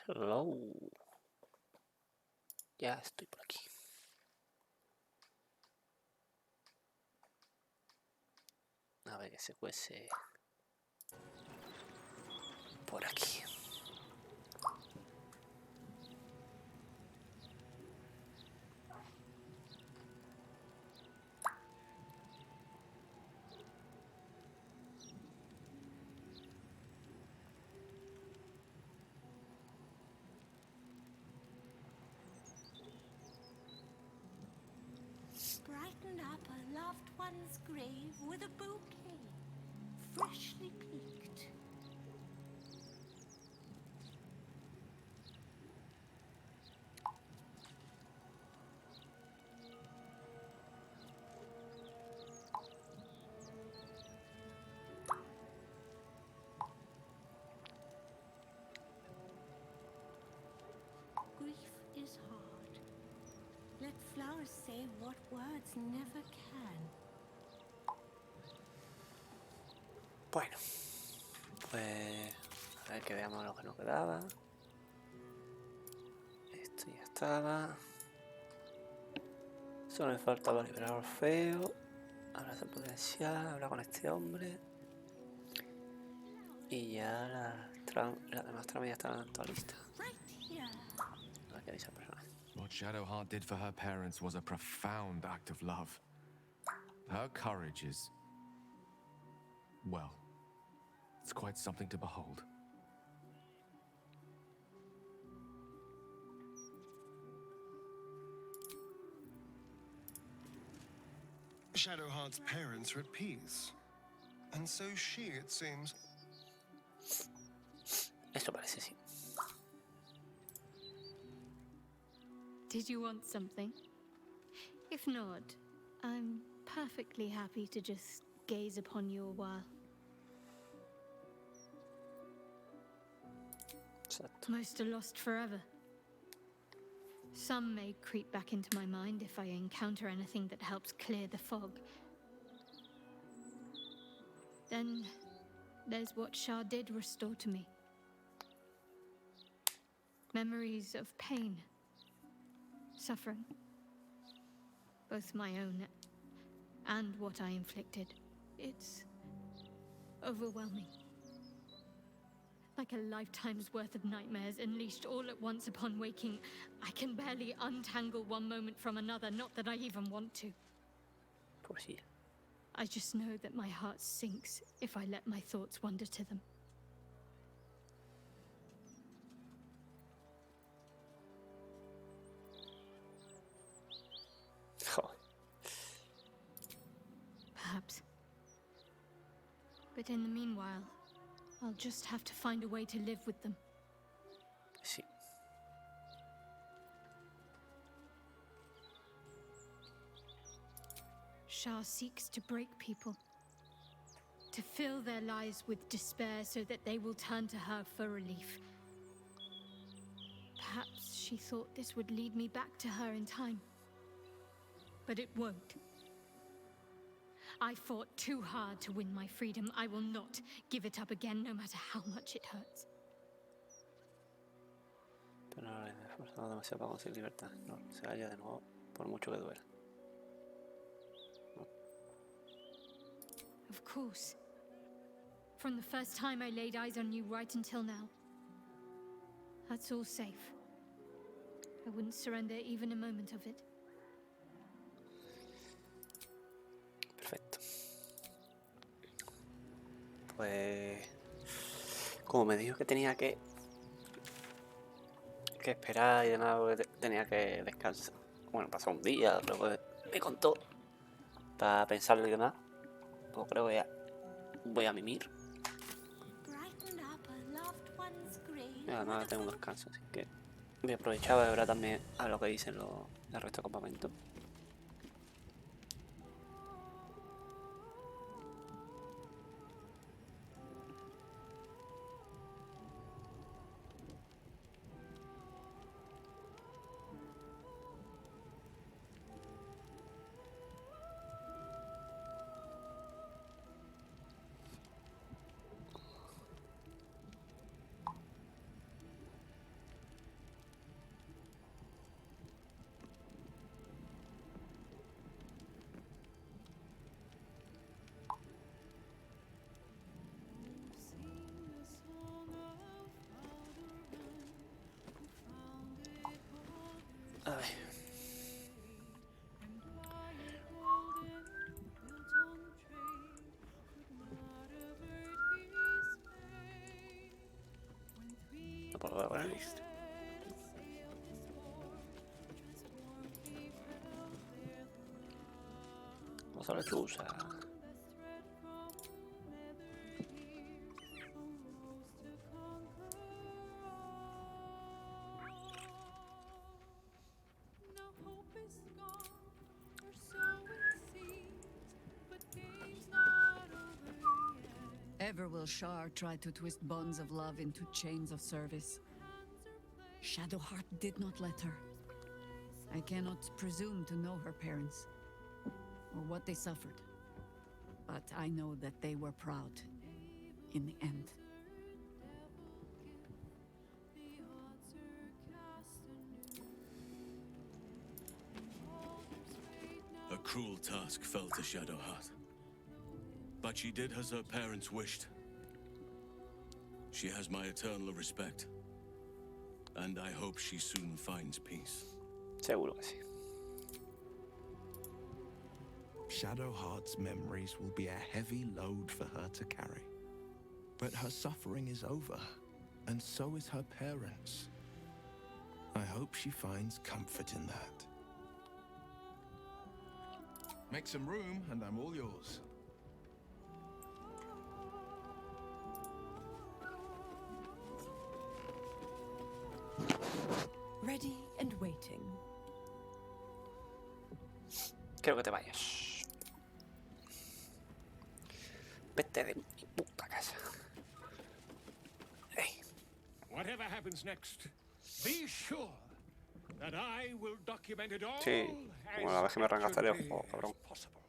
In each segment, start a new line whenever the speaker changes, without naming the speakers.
Hello. Ya estoy por aquí. A ver que se cuece por aquí.
Brighten up a loved one's grave with a bouquet, freshly picked. Grief is hard. Let flowers say what words never can.
Bueno, pues a ver que veamos lo que nos quedaba. Esto ya estaba. Solo me faltaba liberar a Orfeo. Abrazo potencial, hablar con este hombre. Y ya las demás tramas ya están todas listas. A ver qué dice el personaje.
What Shadowheart did for her parents was a profound act of love. Her courage is, well, it's quite something to behold.
Shadowheart's parents are at peace. And so she, it seems.
Esto parece, sí.
Did you want something? If not, I'm perfectly happy to just gaze upon you a while.
Exacto.
Most are lost forever. Some may creep back into my mind if I encounter anything that helps clear the fog. Then there's what Shah did restore to me. Memories of pain, suffering, both my own and what I inflicted. It's overwhelming. Like a lifetime's worth of nightmares unleashed all at once upon waking. I can barely untangle one moment from another, not that I even want to.
Pobrecilla.
I just know that my heart sinks if I let my thoughts wander to them.
Joder.
Perhaps. But in the meanwhile, I'll just have to find a way to live with them.
Sí.
Shah seeks to break people, to fill their lives with despair so that they will turn to her for relief. Perhaps she thought this would lead me back to her in time. But it won't. I fought too hard to win my freedom. I will not give it up again, no matter how much it hurts.
Pero ahora me he esforzado demasiado para conseguir libertad. No se vaya de nuevo, por mucho que duela.
Of course. From the first time I laid eyes on you right until now. That's all safe. I wouldn't surrender even a moment of it.
Perfecto. Pues como me dijo que tenía que esperar y demás, porque tenía que descansar. Bueno, pasó un día, luego me contó para pensarlo y demás. Pues creo que ya voy a mimir. Y además tengo un descanso, así que voy a aprovechar de ver también a lo que dicen el resto del campamento. Christ. Vamos a la chusa.
Ever will Shar try to twist bonds of love into chains of service. Shadowheart did not let her. I cannot presume to know her parents, or what they suffered. But I know that they were proud, in the end.
A cruel task fell to Shadowheart. But she did as her parents wished. She has my eternal respect. And I hope she soon finds peace.
Seguro que sí.
Shadowheart's memories will be a heavy load for her to carry. But her suffering is over, and so is her parents'. I hope she finds comfort in that. Make some room, and I'm all yours.
Ready and waiting.
Quiero que te vayas. Vete de mi puta casa. Hey.
Whatever happens next, be sure that I will document it all
Sí, bueno, la vez que me arrancaste el juego, cabrón.
as possible.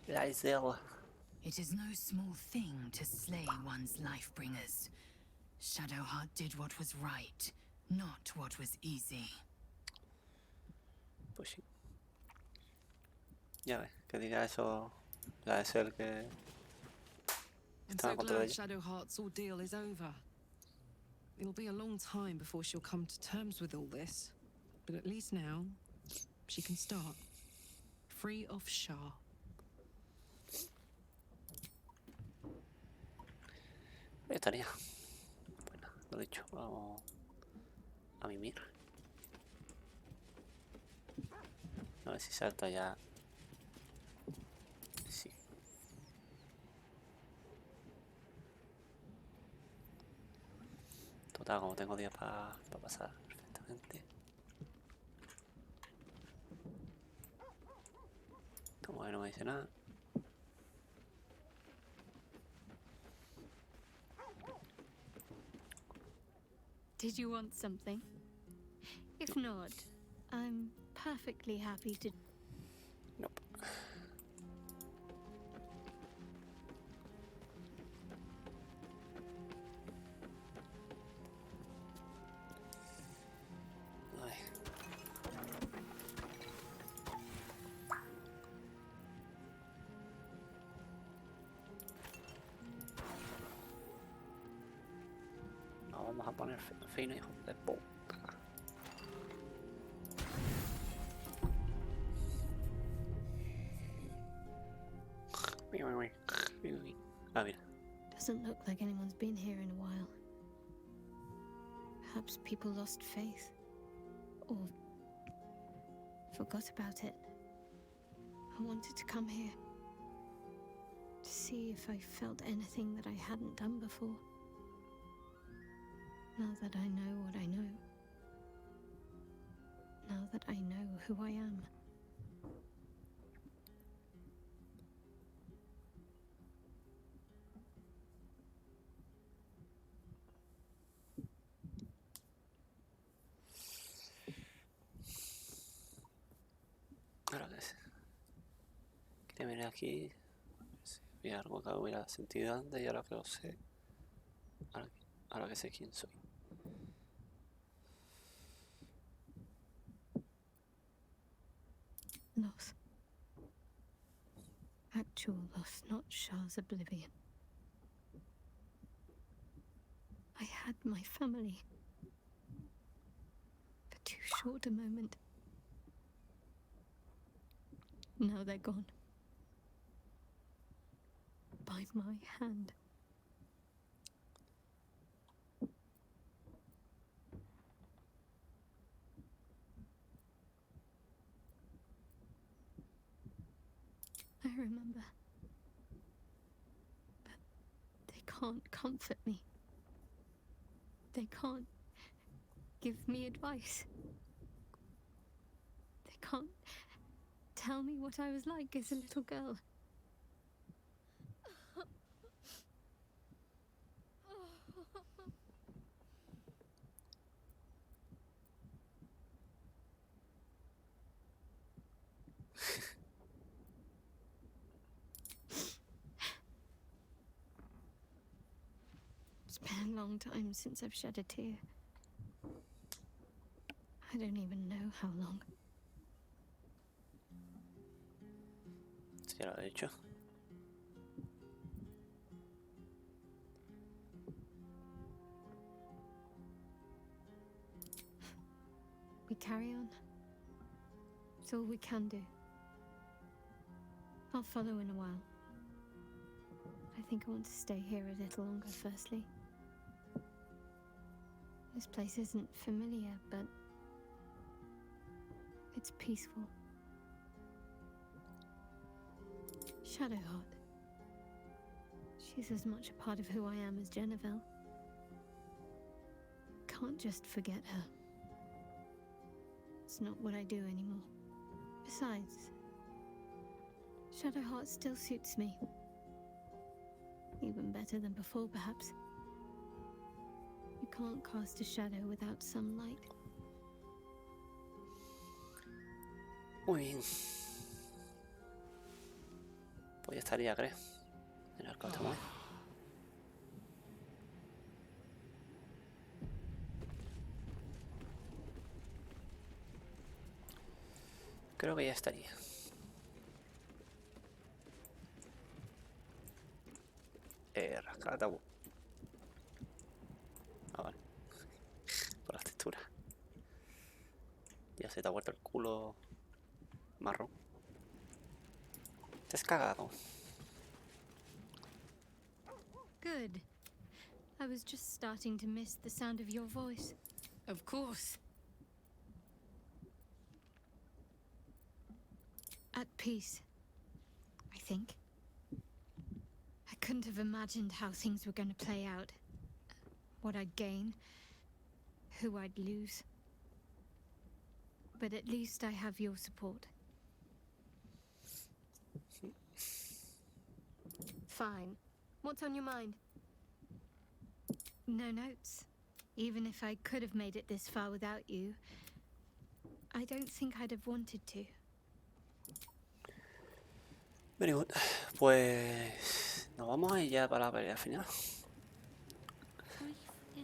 Lysel.
It is no small thing to slay one's life-bringers. Shadowheart did what was right, not what was easy.
Pues sí. Ya ves, que diga eso Lysel que
I'm
estaba
so
en contra de
glad
ella.
Shadowheart's ordeal is over. It'll be a long time before she'll come to terms with all this, but at least now she can start. Free of Shar.
Estaría. Bueno, lo dicho, vamos a mimir. A ver si salta ya. Sí. Total, como tengo días para pasar perfectamente. Como que no me dice nada.
Did you want something? If not, I'm perfectly happy to.
Nope. Ay. No, vamos a poner fino, hijo de puta. Ah, mira.
Doesn't look like anyone's been here in a while. Perhaps people lost faith. Or forgot about it. I wanted to come here. To see if I felt anything that I hadn't done before. Now that I know what I know. Now that I know who I am.
Ahora que Que miré aquí. Vi algo que hubiera sentido antes y ahora que lo sé. Ahora que sé quién soy.
Loss. Actual loss, not Shah's oblivion. I had my family. For too short a moment. Now they're gone. By my hand. I remember. But they can't comfort me. They can't give me advice. They can't tell me what I was like as a little girl. It's been a long time since I've shed a tear. I don't even know how long.
Sí, ya lo he dicho.
We carry on. It's all we can do. I'll follow in a while. I think I want to stay here a little longer, firstly. This place isn't familiar, but it's peaceful. Shadowheart. She's as much a part of who I am as Jennifer. Can't just forget her. It's not what I do anymore. Besides, Shadowheart still suits me. Even better than before, perhaps. You can't cast a shadow without some light.
Muy bien. Pues ya estaría, creo. En el cartel. Creo que ya estaría. Rascar tabú. Ah, vale. Por las texturas. Ya se te ha vuelto el culo marrón. Te has cagado.
Good. I was just starting to miss the sound of your voice.
Of course.
At peace, I think. I couldn't have imagined how things were going to play out. What I'd gain, who I'd lose. But at least I have your support. Fine. What's on your mind? No notes. Even if I could have made it this far without you, I don't think I'd have wanted to.
Very good. Pues nos vamos a ir ya para la pelea final.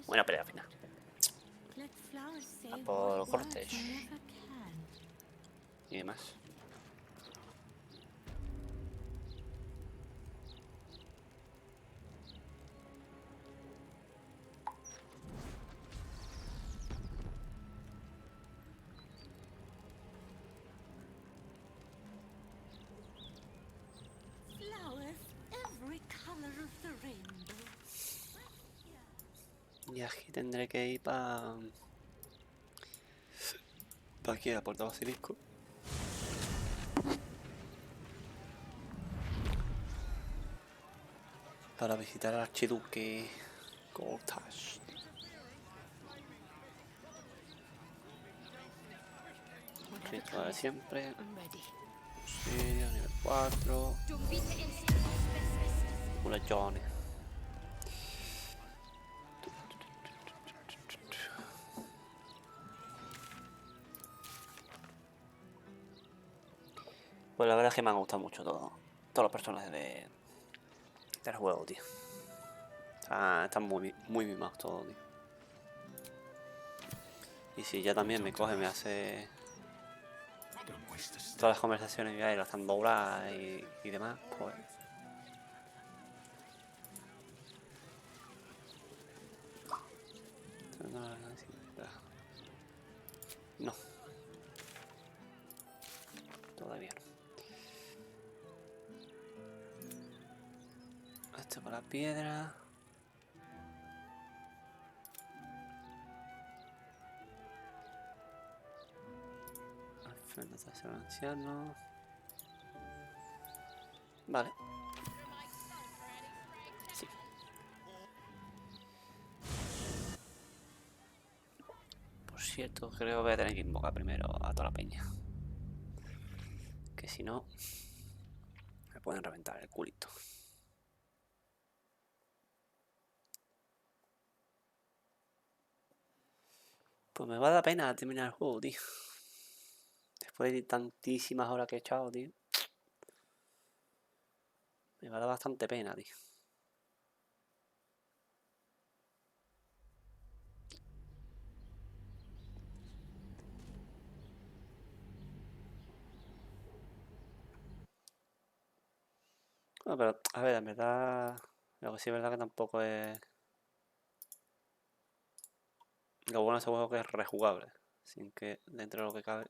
Buena pelea final. A por cortes y demás. Y aquí tendré que ir para aquí a Puerto Basilisco. Para visitar al archiduque Gortash. Ritual de siempre. Sirio, nivel 4. Bulejones. Pues la verdad es que me han gustado mucho todo. todos los personajes del juego, tío. Están muy mimados todos, tío. Y si ya también me coge, me hace todas las conversaciones ya y las tambouras y demás, pues... No. Todavía no. Esto con la piedra. Enfrentarse al anciano. Vale. Sí. Por cierto, creo que voy a tener que invocar primero a toda la peña. Que si no, me pueden reventar el culito. Pues me va a dar pena terminar el juego, tío. Después de tantísimas horas que he echado, tío. Me va a dar bastante pena, tío. Bueno, pero, a ver, en verdad... Lo que sí es verdad que tampoco es... Lo bueno de este juego es que es rejugable. Sin que dentro de lo que cabe...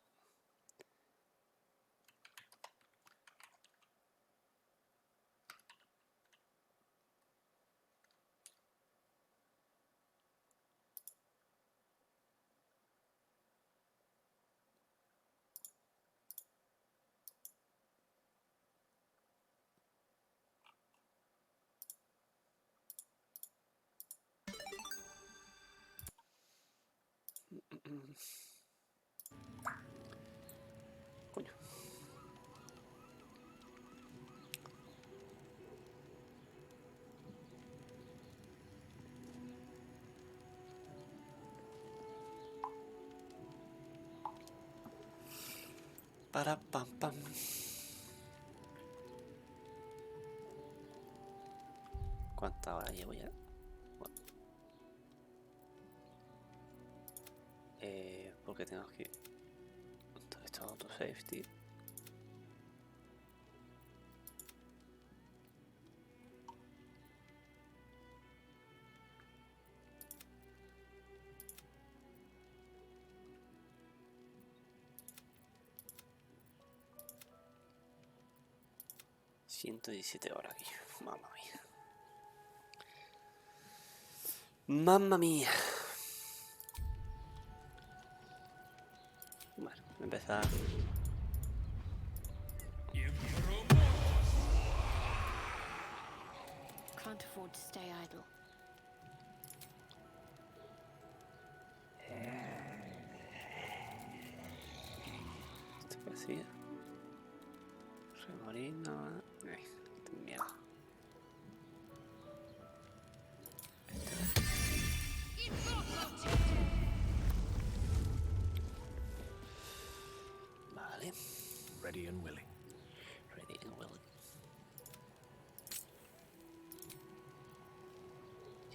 Coño. Para pam pam. ¿Cuántas horas llevo ya? Bueno. Porque tengo aquí... Esto es auto safety. ...117 horas aquí. Mamma mía. Mamma mía. Bueno, empezar.
Can't afford to stay idle.
¿Esto qué hacía? Remolino. Tengo miedo. Vale.
Ready and willing.
Ready and willing.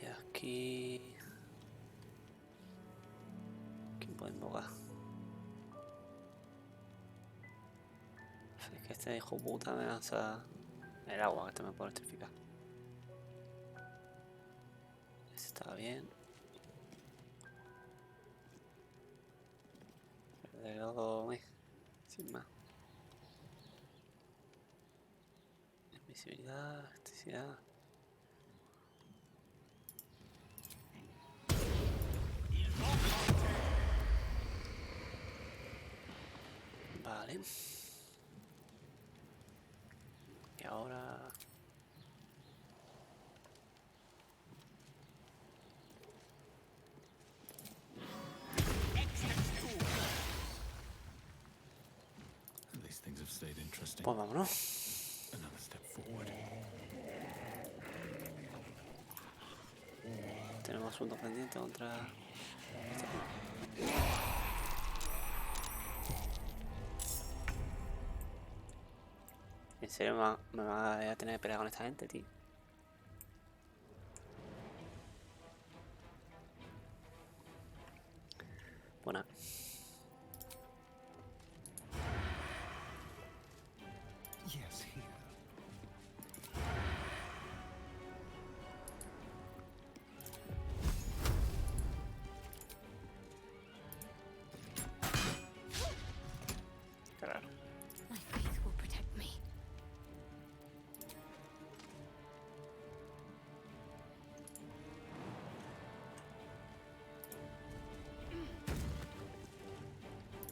Y aquí... ¿Quién puede invocar? Es que este hijo puta me lanza el agua, que este me puede electrificar. Este está bien. De luego, sin más. Invisibilidad, elasticidad. Vale. Y ahora...
These things have stayed interesting.
Pues vámonos.
Another step forward.
Tenemos asunto pendiente contra... ¿En serio me va a tener que pelear con esta gente, tío? Buena.
Yes, here.
Claro.
My faith will protect me.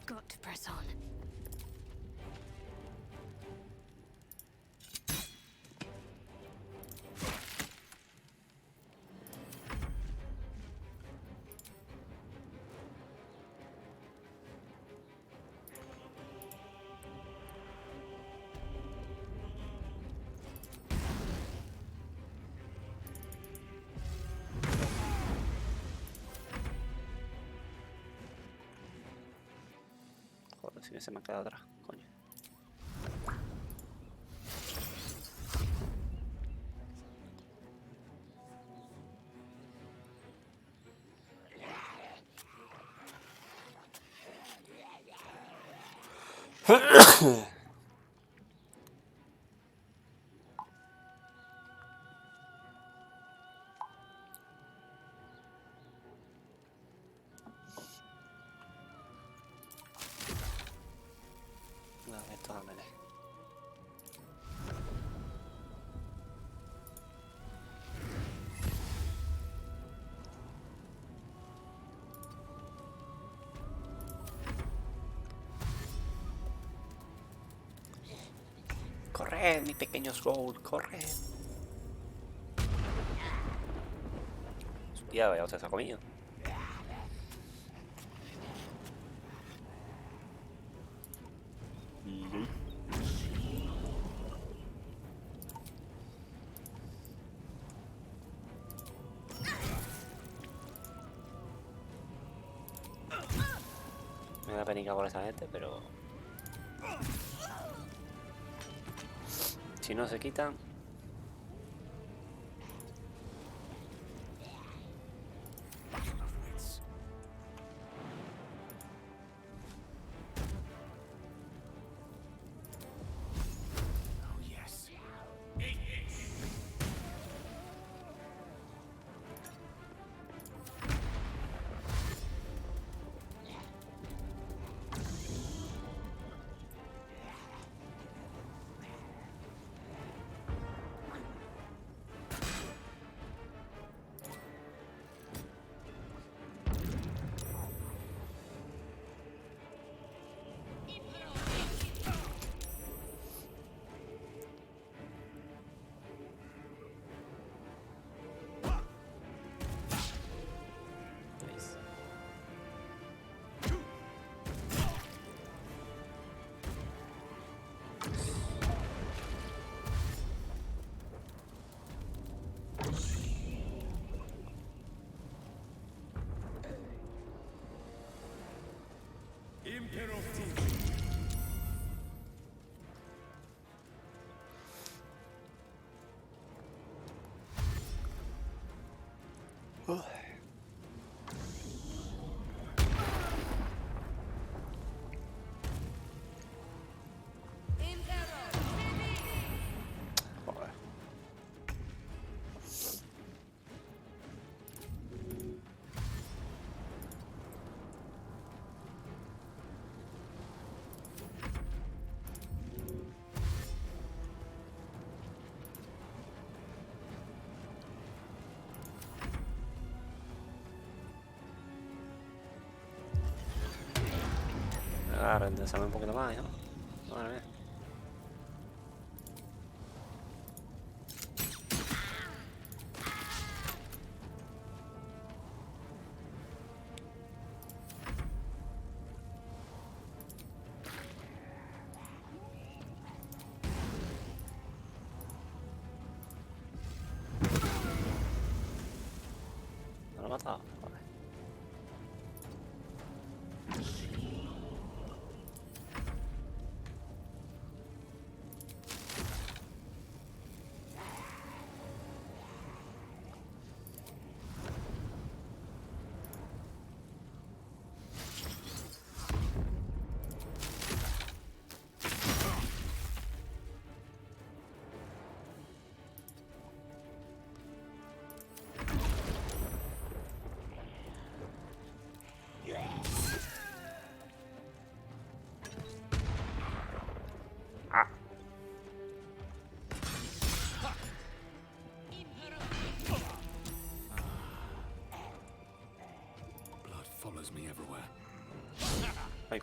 Got to press on.
Joder, si que se me ha quedado atrás, coño. No, esto es melee. Corred, mis pequeños gold, corred. Ya, vaya, se ha comido. Me da penica por esa gente, pero si no se quitan. Joder. Ahora, enderezame un poquito más, ¿no? Madre mía. ¿No lo he matado? Joder.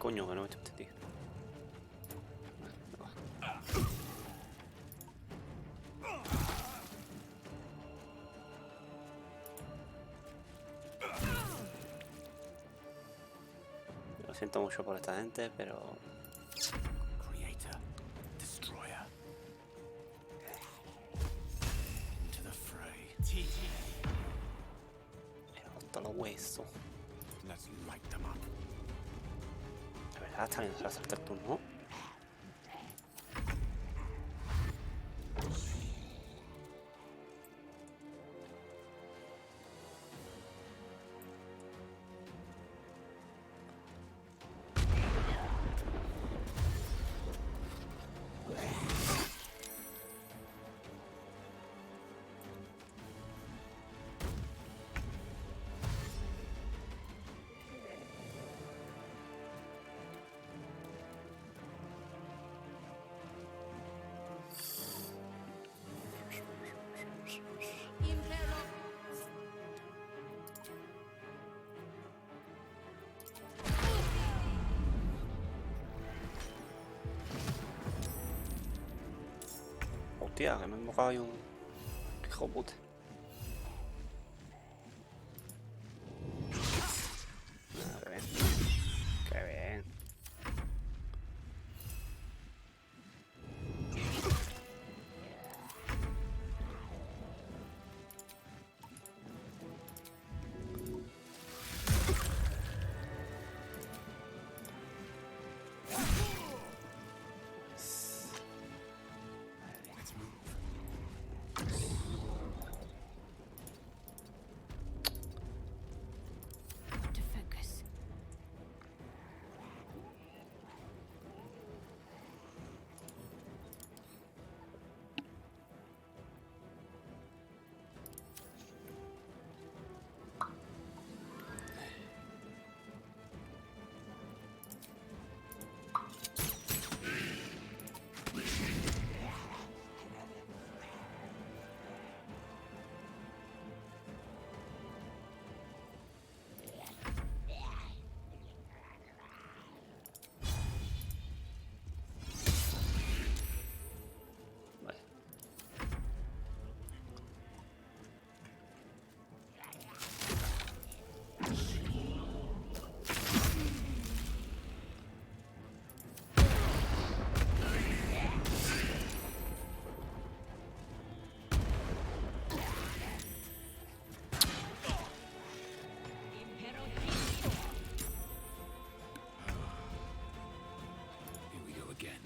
Coño, que no me he hecho este tío. Lo siento mucho por esta gente, pero...
Creator, destroyer. Into the fray.
Pero con todos los huesos.
Let's light them up.
La verdad, está bien, se va a saltar el turno. Hostia, que me he mojado ahí un... hijo de puta. Ah, qué bien. Qué bien.
To focus.
Vale.
Here we go again.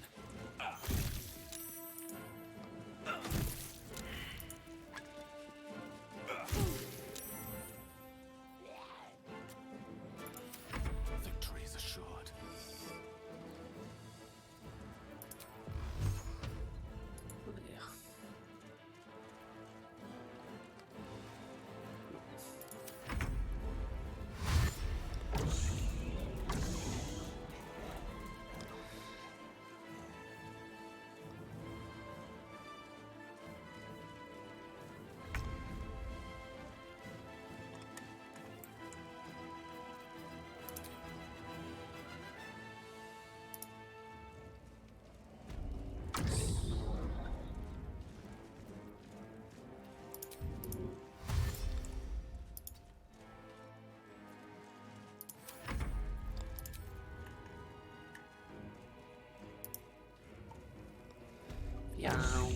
Victory is assured. Miau.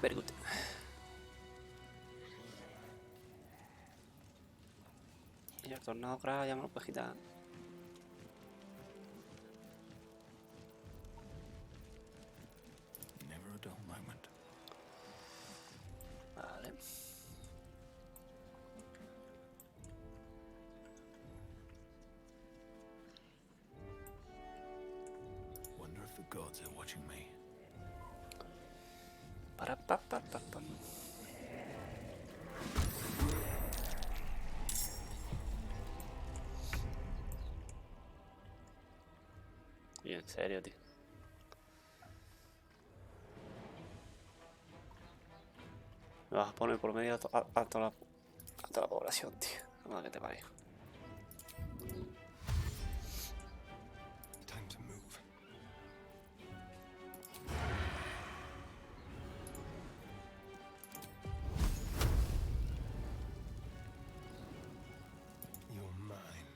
Very good. Y el tornado crack ya me lo puedes quitar. Never a dull moment.
Vale.
Wonder if the gods are watching me.
Para, pa, pa, pa, pa. Y en serio, tío. Me vas a poner por medio a toda la población, tío. No, que te parió.
Time to move. You're mine.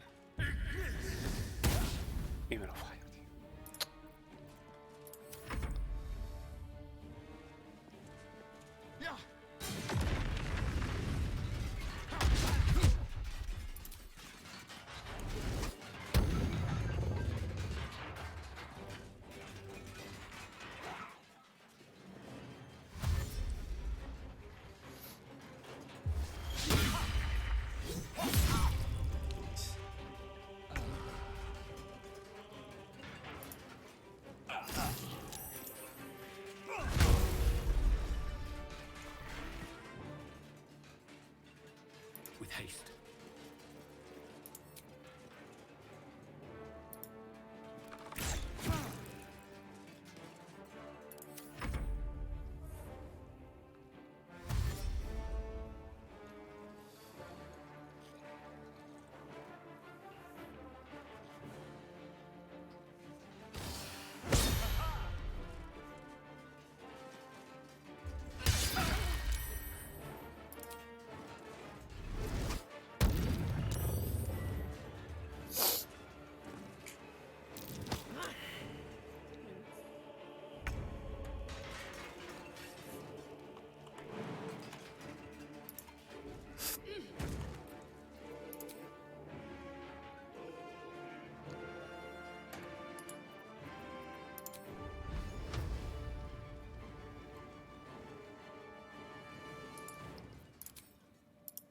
Y me lo fallo, tío.
With haste.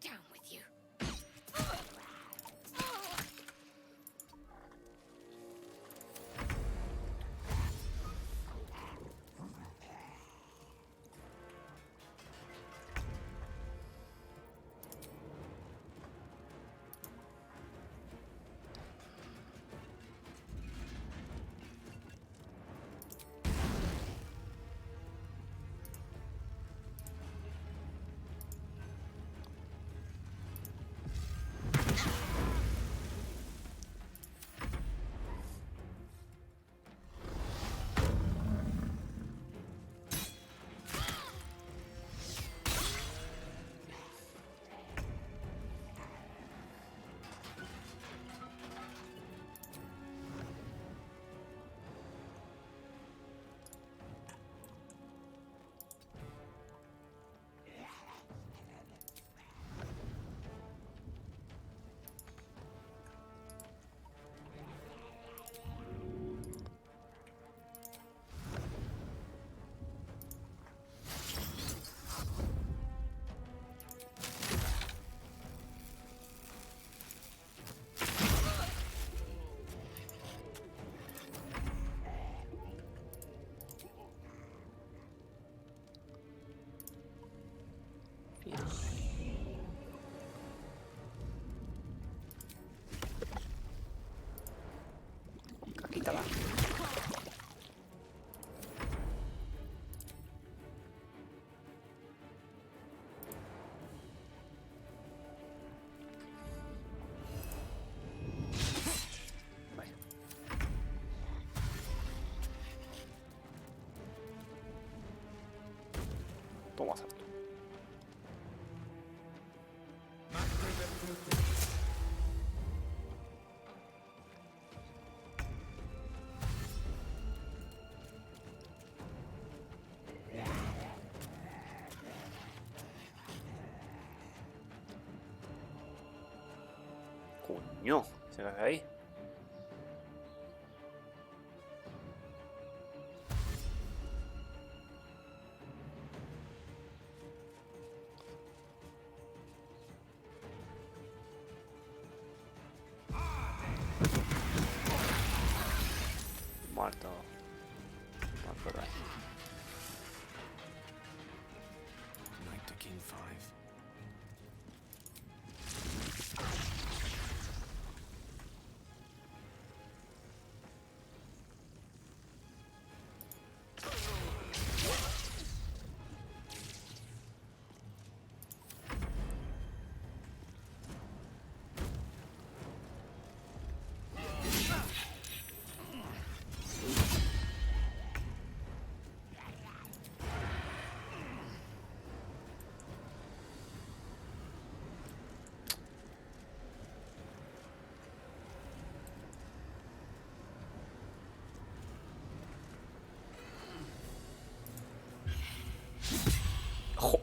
Down with you.
Caquita va. Vaya. Toma salto. Coño, se cae ahí. Muerto. Muerto ahí.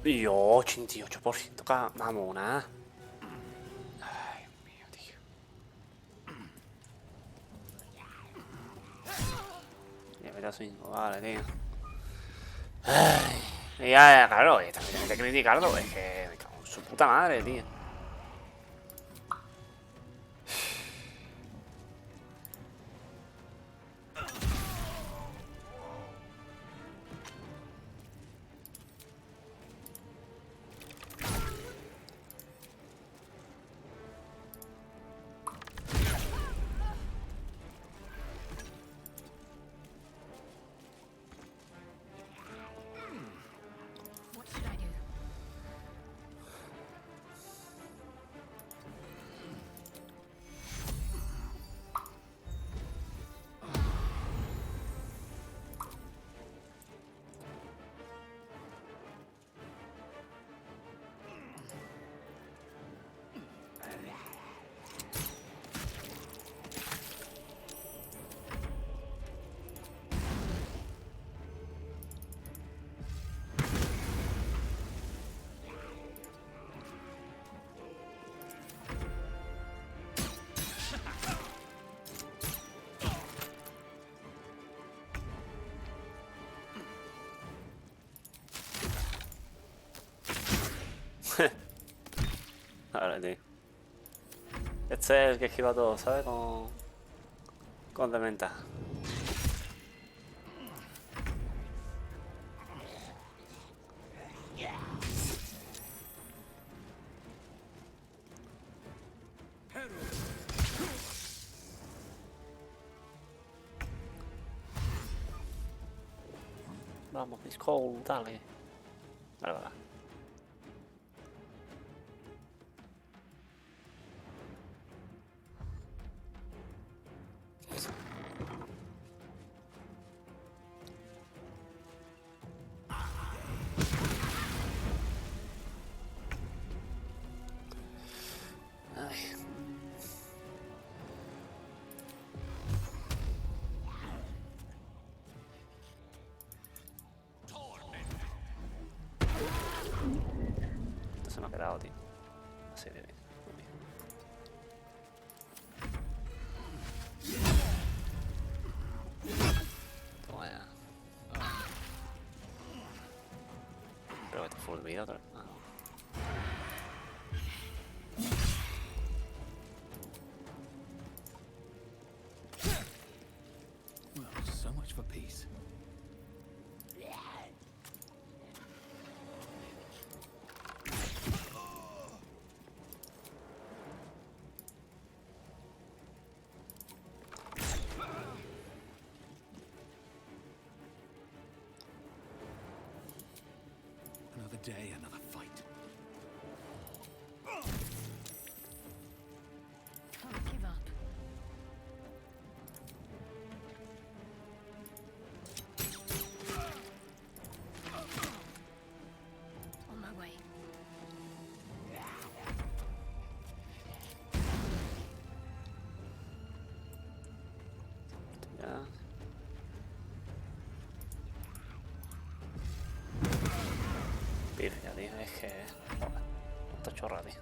Y 88%, mamona. Ay, Dios mío, tío. Ya verás mismo, vale, tío. Ay, ya, claro, también tienes que criticarlo, es que me cago en su puta madre, tío.
What should I do?
Vale, tío. Este es el que esquiva todo, ¿sabes? Con desventaja. Vamos, Miss Cole, dale. Vale, vale. Ay. Esto se me ha quedado, tío. Así de bien. Muy bien. Toma ya. Pero que te fue olvidado otra vez. Ah, no.
Well, so much for peace. Another day, another fight.
Can't give up. On my way.
Ya. Virgen, tío, es que... Joder, esta chorra, tío.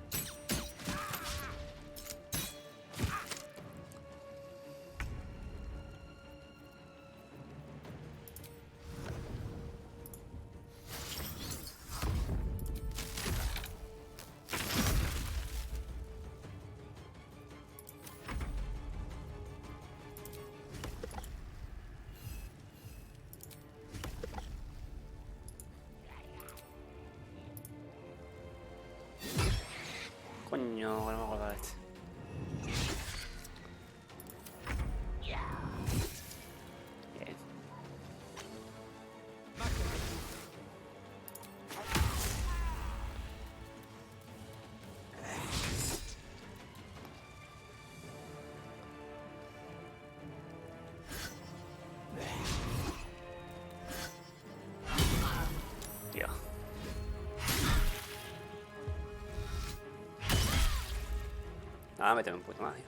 Coño, no me acuerdo de este. Bien. Tío. Nada, méteme un poquito más, tío.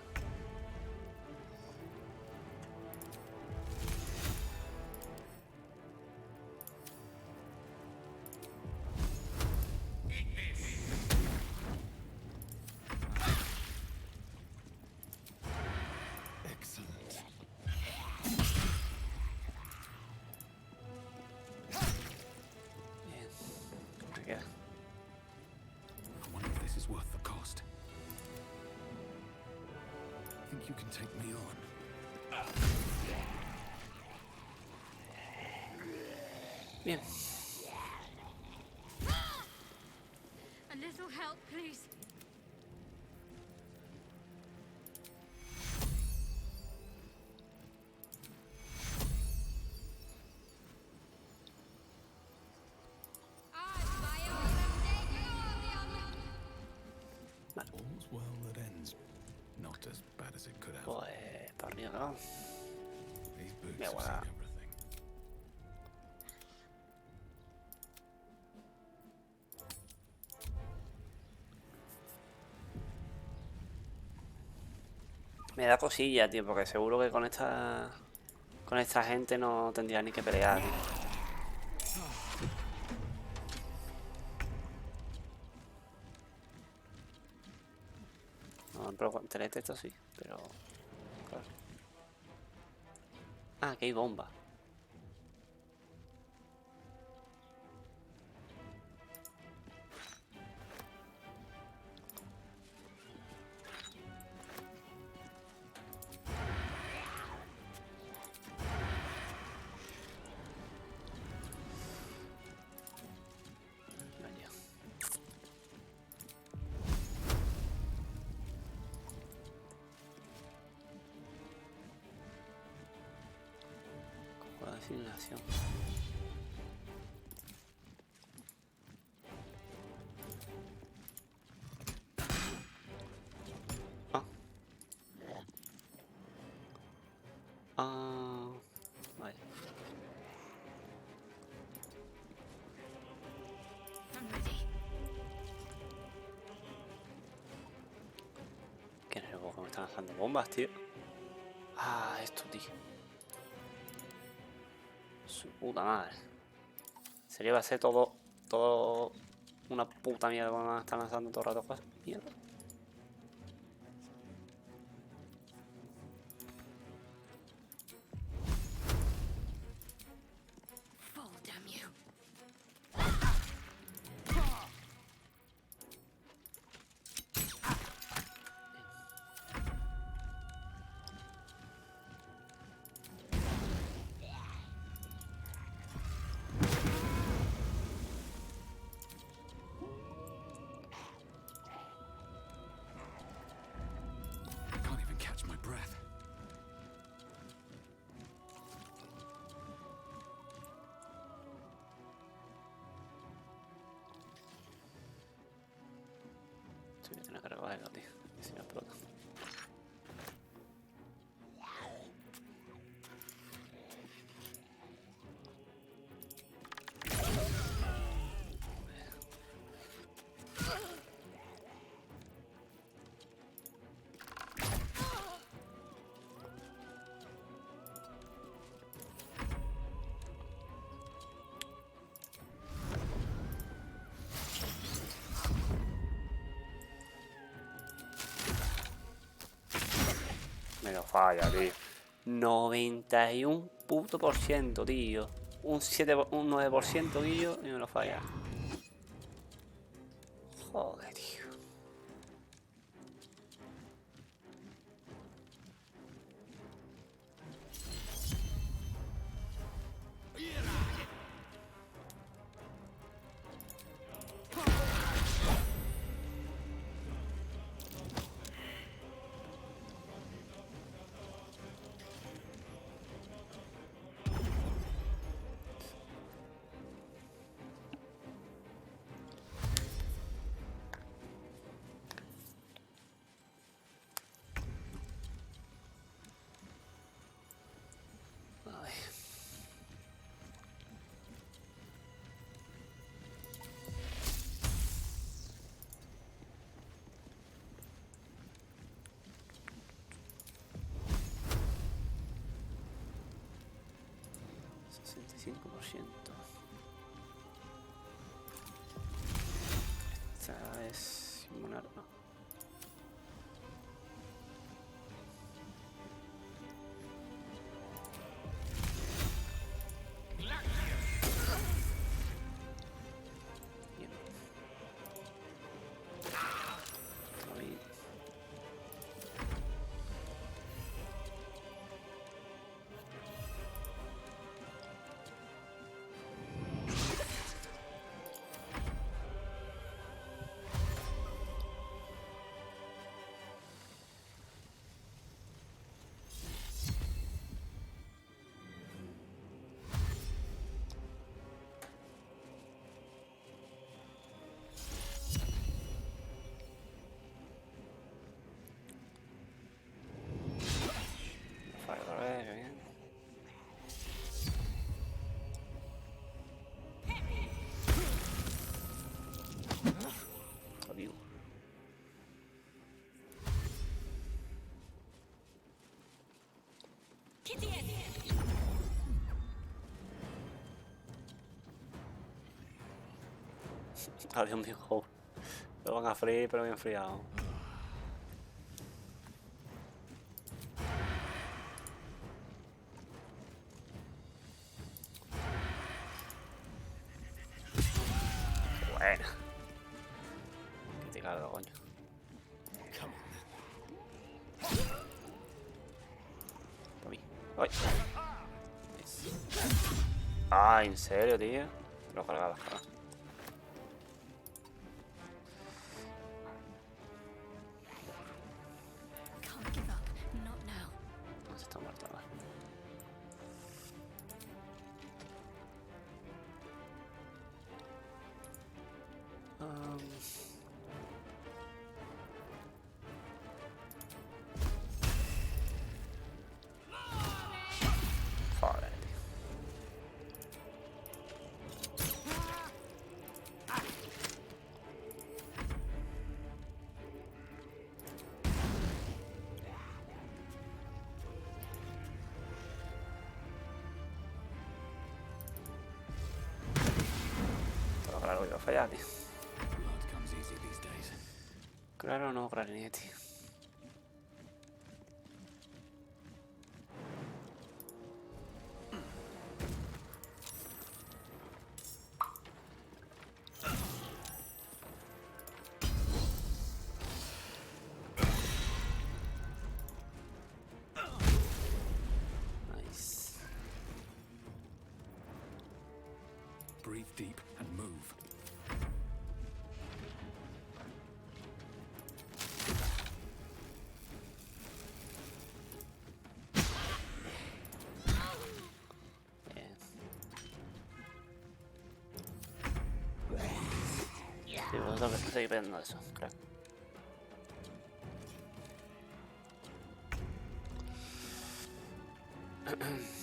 you can take me on?
Bien.
A little help, please.
All's well that ends. Not as bad as it could have.
Pues para arriba, ¿no?
These boots
Me
have
voy
seen
a...
everything.
Me da cosilla, tío, porque seguro que con esta gente no tendría ni que pelear, tío. No, pero con esto sí, pero... Claro. Ah, que hay bomba. Vaya. Con la designación. Ah. Ah. Vale.
I'm ready.
¿Qué es el juego que me están lanzando bombas, tío? Ah, esto, tío. Su puta madre. ¿En serio va a ser todo una puta mierda cuando me están lanzando todo el rato cosas? Mierda.
Fall, damn you.
I can't even catch my breath.
Esto voy a tener que recogerlo, tío. Que si no explota. Me lo falla, tío. 91 puto por ciento, tío. Un 9% guillo y me lo falla. Joder, tío. Ay. Esta es un arma. Bien. Ahí. Adiós, mi hijo. Lo van a freír, pero bien friado. Bueno. Criticarlo, coño. Para mí. ¡Ay! Ah, ¿en serio, tío? Lo cargaba, cargaba.
Can't give up. Not now.
No se está muerto, ¿no? Joder, tío. Pero claro, iba a fallar, tío.
Blood comes easy these days.
Claro, no, clarinete. Nice.
Breathe deep and move.
Bien. Sí, vosotros que estáis viendo eso, crack. Bien.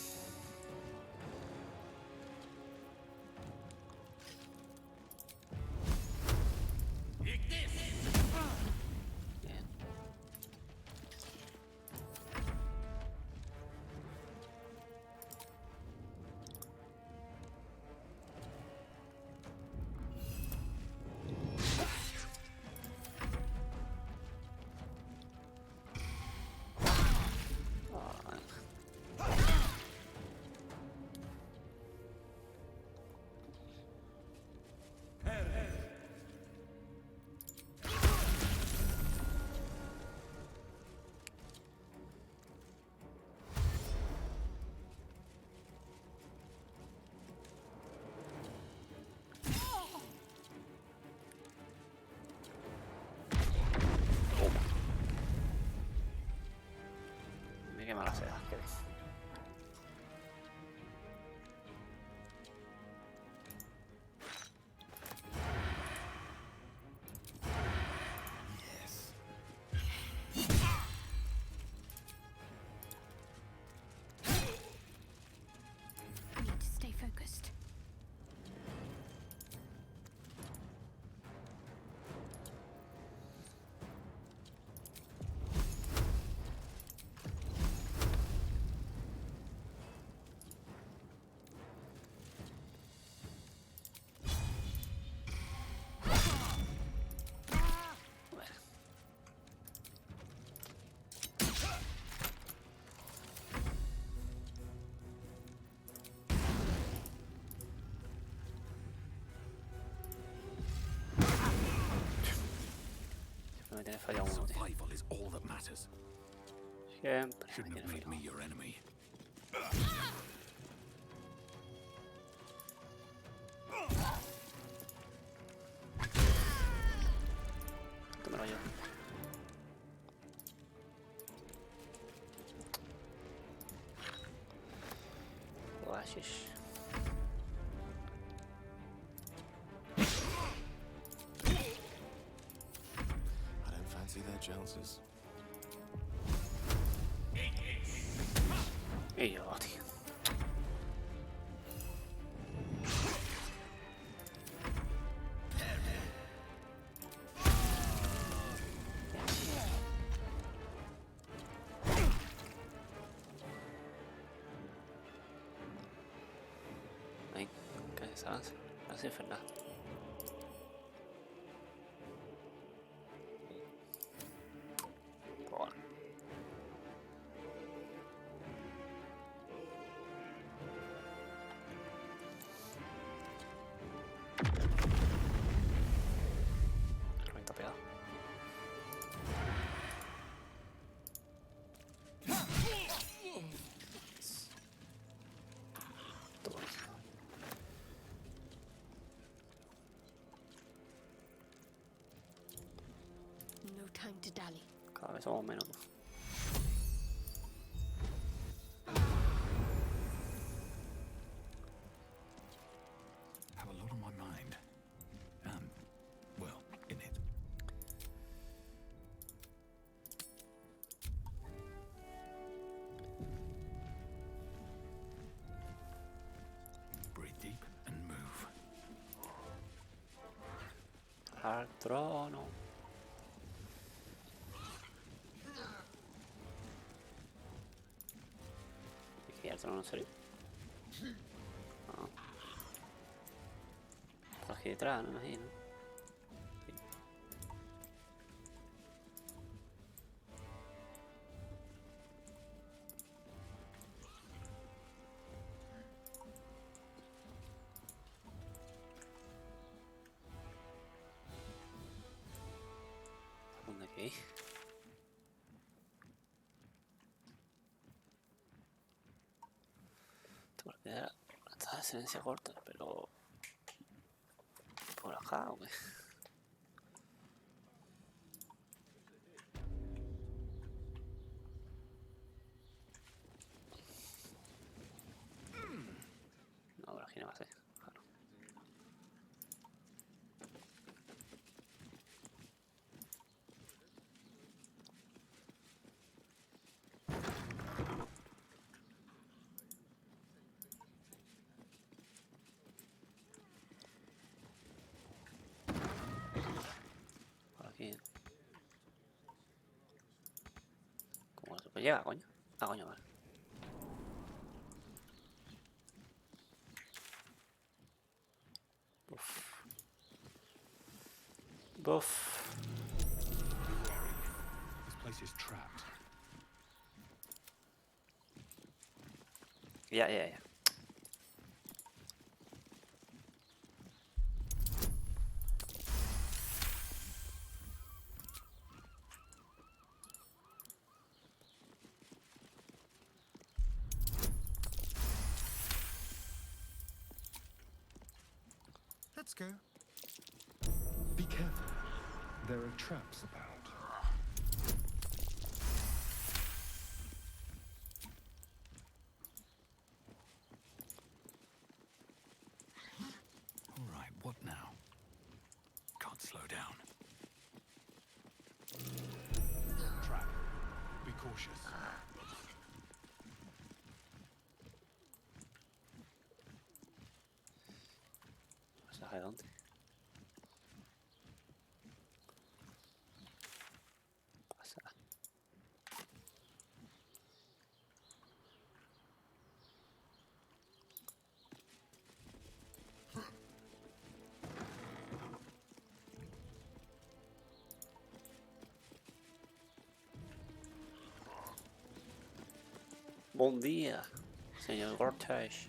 Mira qué mala sea, qué ves.
Need to stay focused.
Siempre me tiene fallado uno, tío.
Survival is all that matters.
Siempre me
Shouldn't
tiene
have made
fallado.
me your enemy.
Tómalo yo. Oasis.
I don't fancy their chances.
Y yo, tío. ¿sabes? Así infernal. Bueno. Revienta pegado.
No time to dally.
Cada vez somos menos.
Have a lot on my mind. Well, in it. Breathe deep and move.
Al trono. ¿Qué al trono en serio? Ah. Por aquí detrás, no me imagino. Sí. ¿Dónde aquí? Tengo que dar esta esencia corta, pero por acá o qué. No, por aquí no va a ser. Claro. Por aquí. ¿Cómo se puede llegar, coño? Ah, coño, vale. Buf. Buf.
This place is trapped.
Ya, ya, ya.
Let's go. Be careful. There are traps about.
All right, what now? Can't slow down.
Trap. Be cautious.
¿Pasaje dónde? Pasa. Bom dia, senhor Cortés.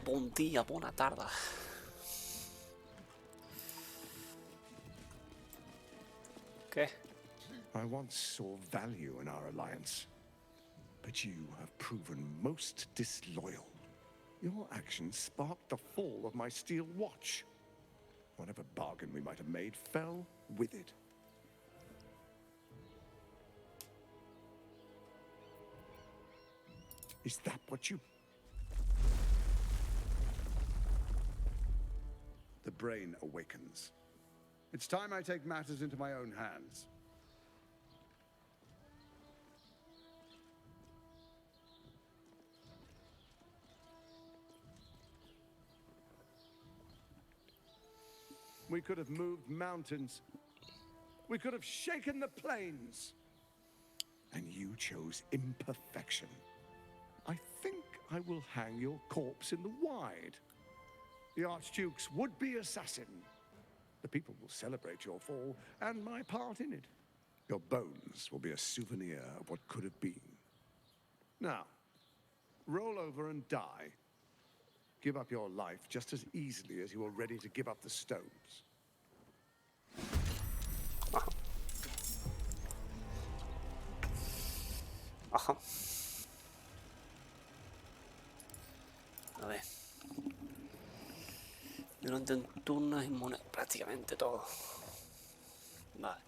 Bom dia, buona tarde. ¿Qué?
I once saw value in our alliance, but you have proven most disloyal. Your actions sparked the fall of my steel watch. Whatever bargain we might have made fell with it. Is that what you... The brain awakens. It's time I take matters into my own hands. We could have moved mountains. We could have shaken the plains. And you chose imperfection. I think I will hang your corpse in the wide. The Archduke's would-be assassin. The people will celebrate your fall and my part in it. Your bones will be a souvenir of what could have been. Now, roll over and die. Give up your life just as easily as you are ready to give up the stones.
Ajá. Ajá. A ver. Durante un turno es inmune prácticamente todo. Vale.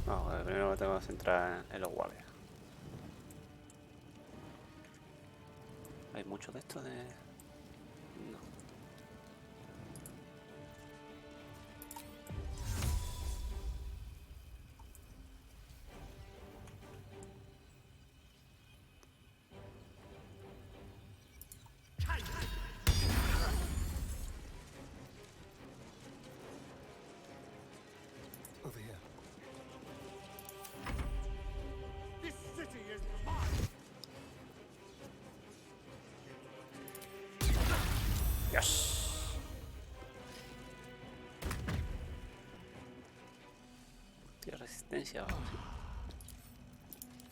No, primero me tengo que centrar en los guardias. ¿Hay mucho de esto de...? No.
Over here. This city is mine.
Yes. Tiene resistencia. Yo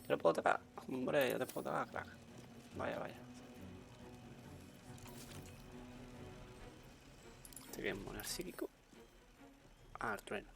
le puedo atacar. Hombre, yo te puedo atacar, crack. Vaya, vaya. Este que es inmune al psíquico. Ah, al trueno.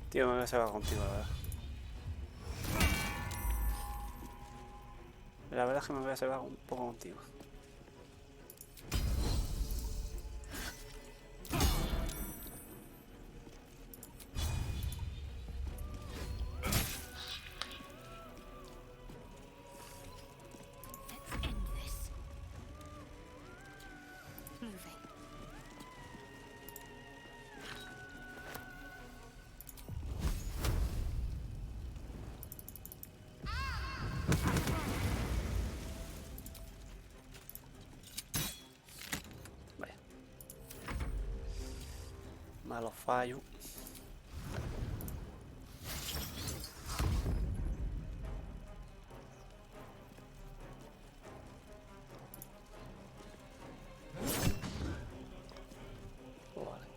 Tío, me voy a sacar contigo, la verdad. La verdad es que me voy a sacar un poco contigo.
Let's end this. Moving.
Vaya. Malo fallo. Vale.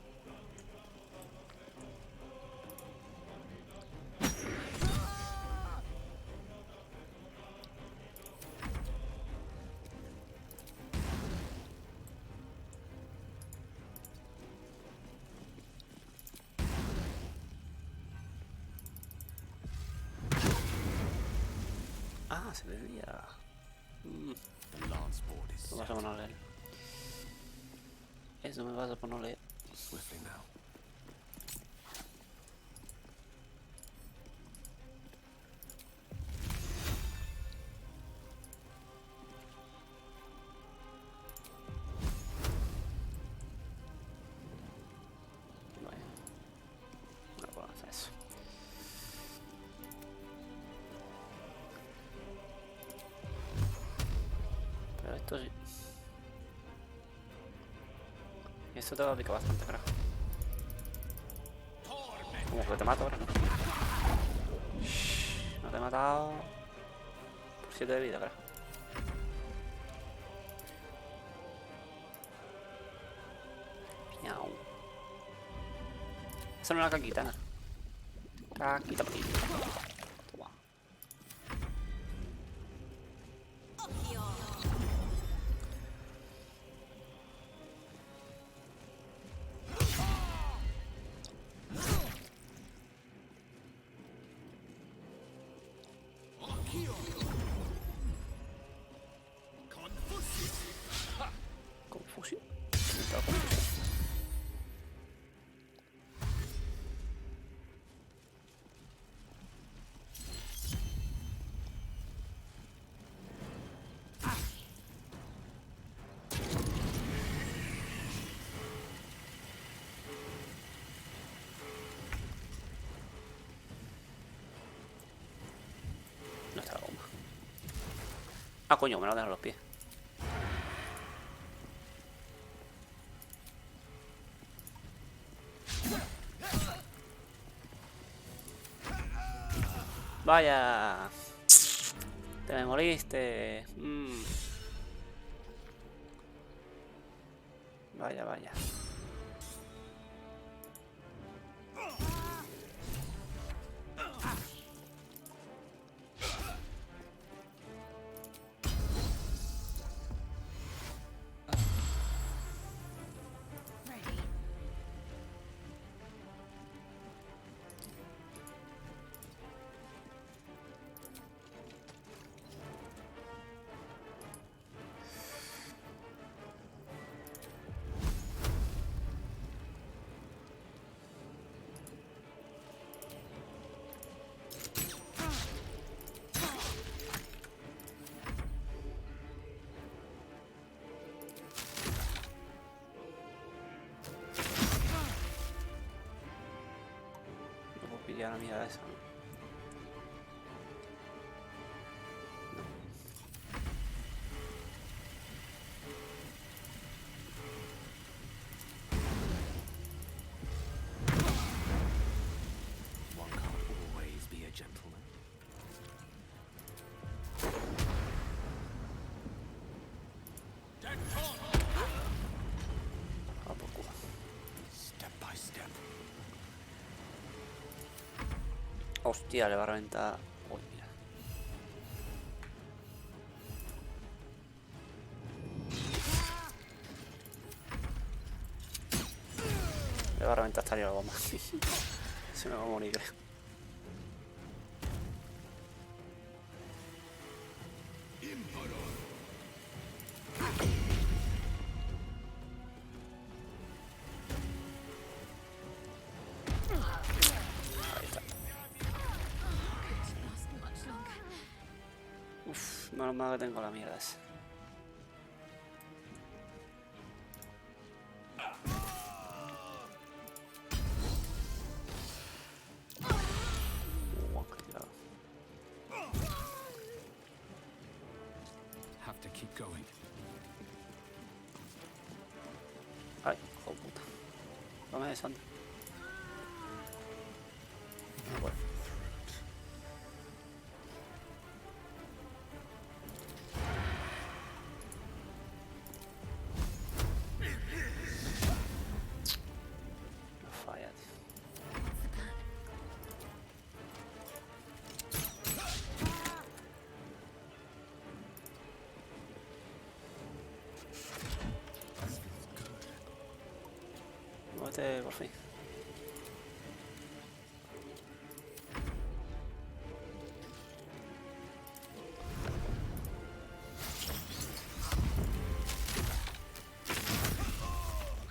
Ah, se debía.
The lance board is
Lo vas a
set.
poner a leer. Eso me vas a poner a leer.
Swiftly now.
Vaya. No puedo hacer eso. Pero esto sí. Esto te va a picar bastante, carajo. Como que te mato ahora, ¿no? No te he matado. Por 7 de vida, carajo. Miau. Esa no es una caquita, ¿no? Caquita para ti. Toma. Confusión. No está la goma. Ah, coño, me lo dejan los pies. Vaya. Te me moriste. Vaya, vaya. No puedo pillar la mirada esa, ¿no?
One can't always be a gentleman.
Ah, por culo.
Step by step.
Hostia, le va a reventar. Uy, mira. Le va a reventar hasta la goma. Se me va a morir, creo. Ahí está. Uf, menos mal que tengo la mierda esa. Qué tirado.
Have to keep going.
Ay, hijo de puta. No me desanda. No puedo. No falla, tío. Muévete por fin.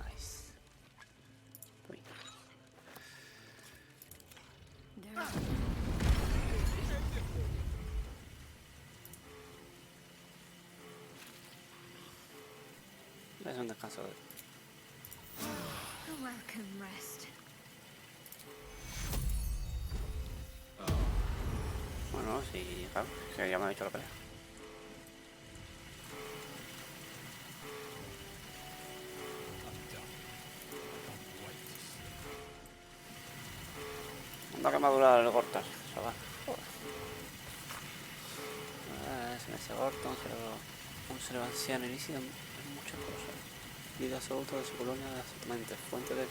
Nice. Uy. Es un descanso.
A welcome rest.
Bueno, sí, claro, que ya me ha hecho la pelea. Anda que me ha durado el cortar, chaval. Se me hace corto, un ser anciano ilícito en muchas cosas. Vida absoluta de su colonia es absolutamente fuente de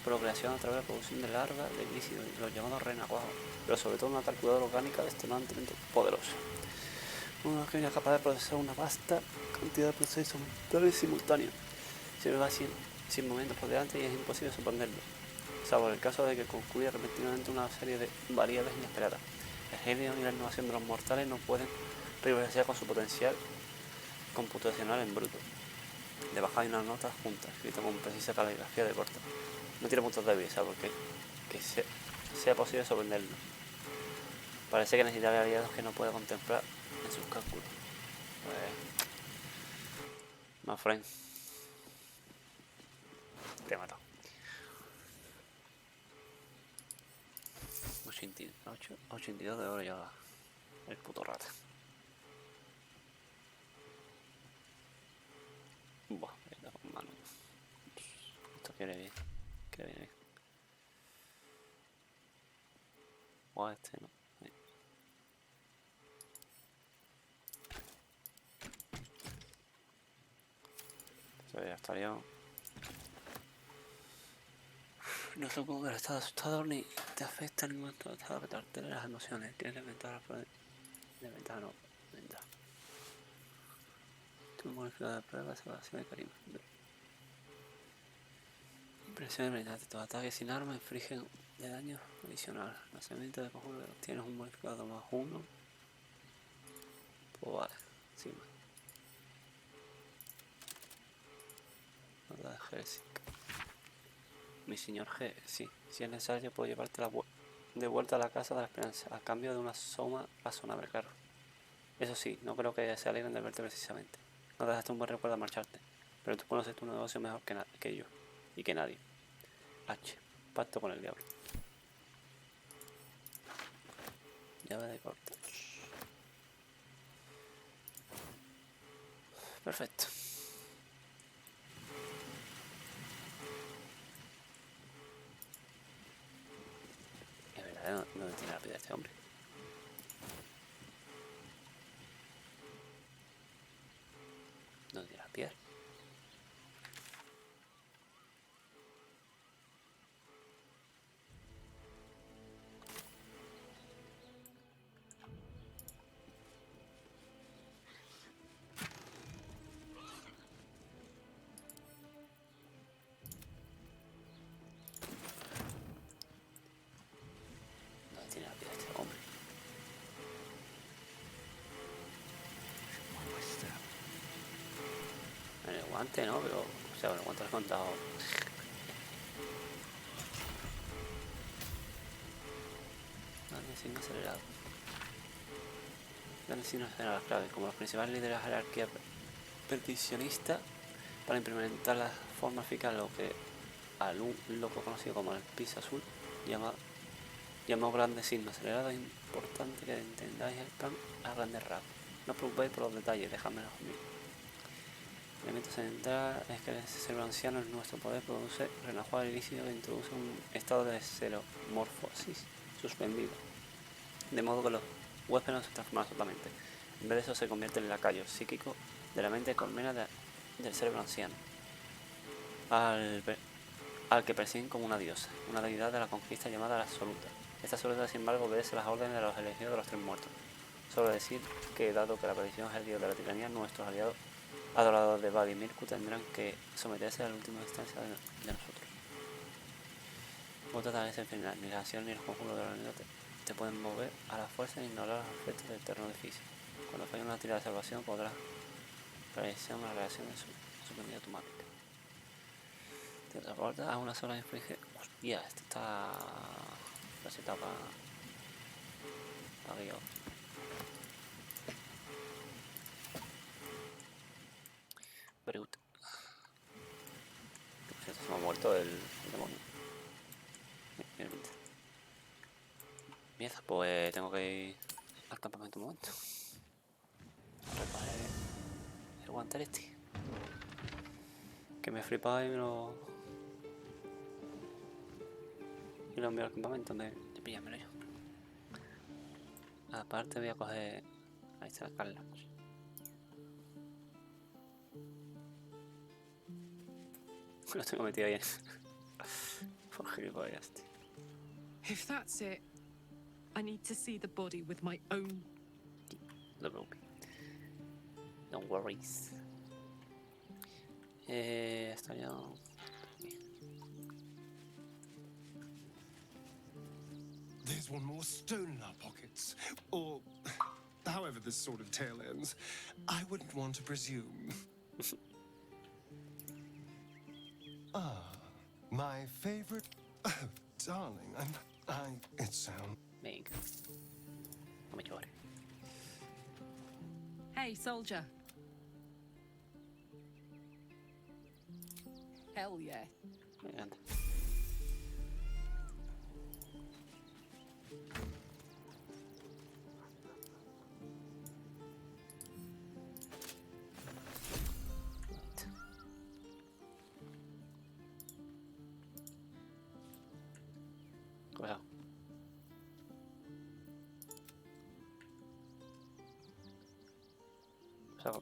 procreación a través de la producción de larvas de ilícitos, los llamados renacuajos, pero sobre todo una calculadora orgánica extremadamente poderosa. Una máquina capaz de procesar una vasta cantidad de procesos mentales simultáneos. Se va sin movimientos por delante y es imposible sorprenderlo, salvo en el caso de que concluya repentinamente una serie de variables inesperadas. El genio y la innovación de los mortales no pueden rivalizar con su potencial computacional en bruto. Debajo hay una nota junta, escrita con precisa caligrafía de corta. No tiene puntos débiles, ¿sabes? Porque sea posible sorprenderlo. Parece que necesitará aliados que no pueda contemplar en sus cálculos. Pues... my friend. Te mato. 82 de oro ya el puto rata. Buah, con mano. Esto quiere bien. Quiere bien. Buah, este no. Esto ya estaría. No supongo que el estado asustador ni te afecta en ningún estado que te altere las emociones. Tienes ventaja de ventaja no. Ventaja. Tu modificador de prueba, salvación y carisma. Impresión de habilidad. Tus ataques sin arma infligen de daño adicional. Lanzamiento de conjuro que tienes un modificador más 1. Pues vale, sí. Nota de ejército. Mi señor G, sí. Si es necesario puedo llevarte de vuelta a la casa de la esperanza a cambio de una suma razonable, claro. Eso sí, no creo que se alegren de verte precisamente. No dejaste un buen recuerdo al marcharte, pero tú conoces tu negocio mejor que yo y que nadie. H. Pacto con el diablo. Llave de corte. Perfecto. Es verdad, ¿dónde tiene la vida este hombre? ¿Dónde tiene la piedra? ¿Dónde tiene la piedra este hombre? En el guante, ¿no? Pero, o sea, en el guante lo he contado. Dale signo acelerado. Dale signo acelerado clave. Como los principales líderes de la jerarquía peticionista, para implementar la forma eficaz lo que al un loco conocido como el piso azul llamó grande signo acelerado. Es importante que entendáis el plan a grandes rasgos. No os preocupéis por los detalles, dejadmelo a mí. El elemento central es que el cerebro anciano en nuestro poder produce relajado al inicio que introduce un estado de xeromorfosis suspendido, de modo que los huéspedes no se transforman totalmente. En vez de eso se convierte en lacayo psíquico de la mente colmena del cerebro anciano, al que persiguen como una diosa, una deidad de la conquista llamada la absoluta. Esta absoluta, sin embargo, obedece las órdenes de los elegidos de los tres muertos. Solo decir que, dado que la perdición es el dios de la tiranía, nuestros aliados adoradores de Badi y Mirku tendrán que someterse a la última instancia de nosotros. Otra tal vez el final, ni la acción ni el conjuro de la unidad te pueden mover a la fuerza e ignorar los efectos del eterno edificio. Cuando falle una tirada de salvación podrás realizar una reacción de suspendida automática. Te transporta a una sola inflige. Hostia, esto está recetado para guión. Brut. Se me ha muerto el demonio. Mierda, pues tengo que ir al campamento un momento. A recoger el guante este. Que me he flipado y lo envío al campamento de pillármelo yo. Aparte voy a coger... Ahí está Carla. Lo tengo metido ahí. Por gilipollas, tío.
If that's it, I need to see the body with my own.
No preocupes. No worries. Estaría...
There's one more stone in our pocket.
thoughts, or however this sort of tale ends, I wouldn't want to presume. My favorite... darling, it sounds...
Venga. No me llores.
Hey, soldier. Hell yeah.
Me encanta. Cuidado. Pesado.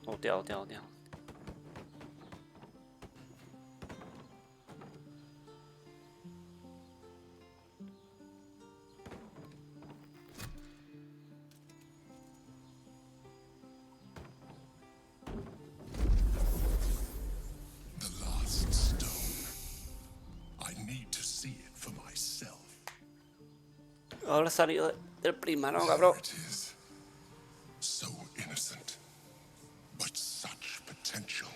Hostia.
The last stone. I need to see it for myself.
Ahora salió del primero, cabrón.
It is. So innocent. But such potential.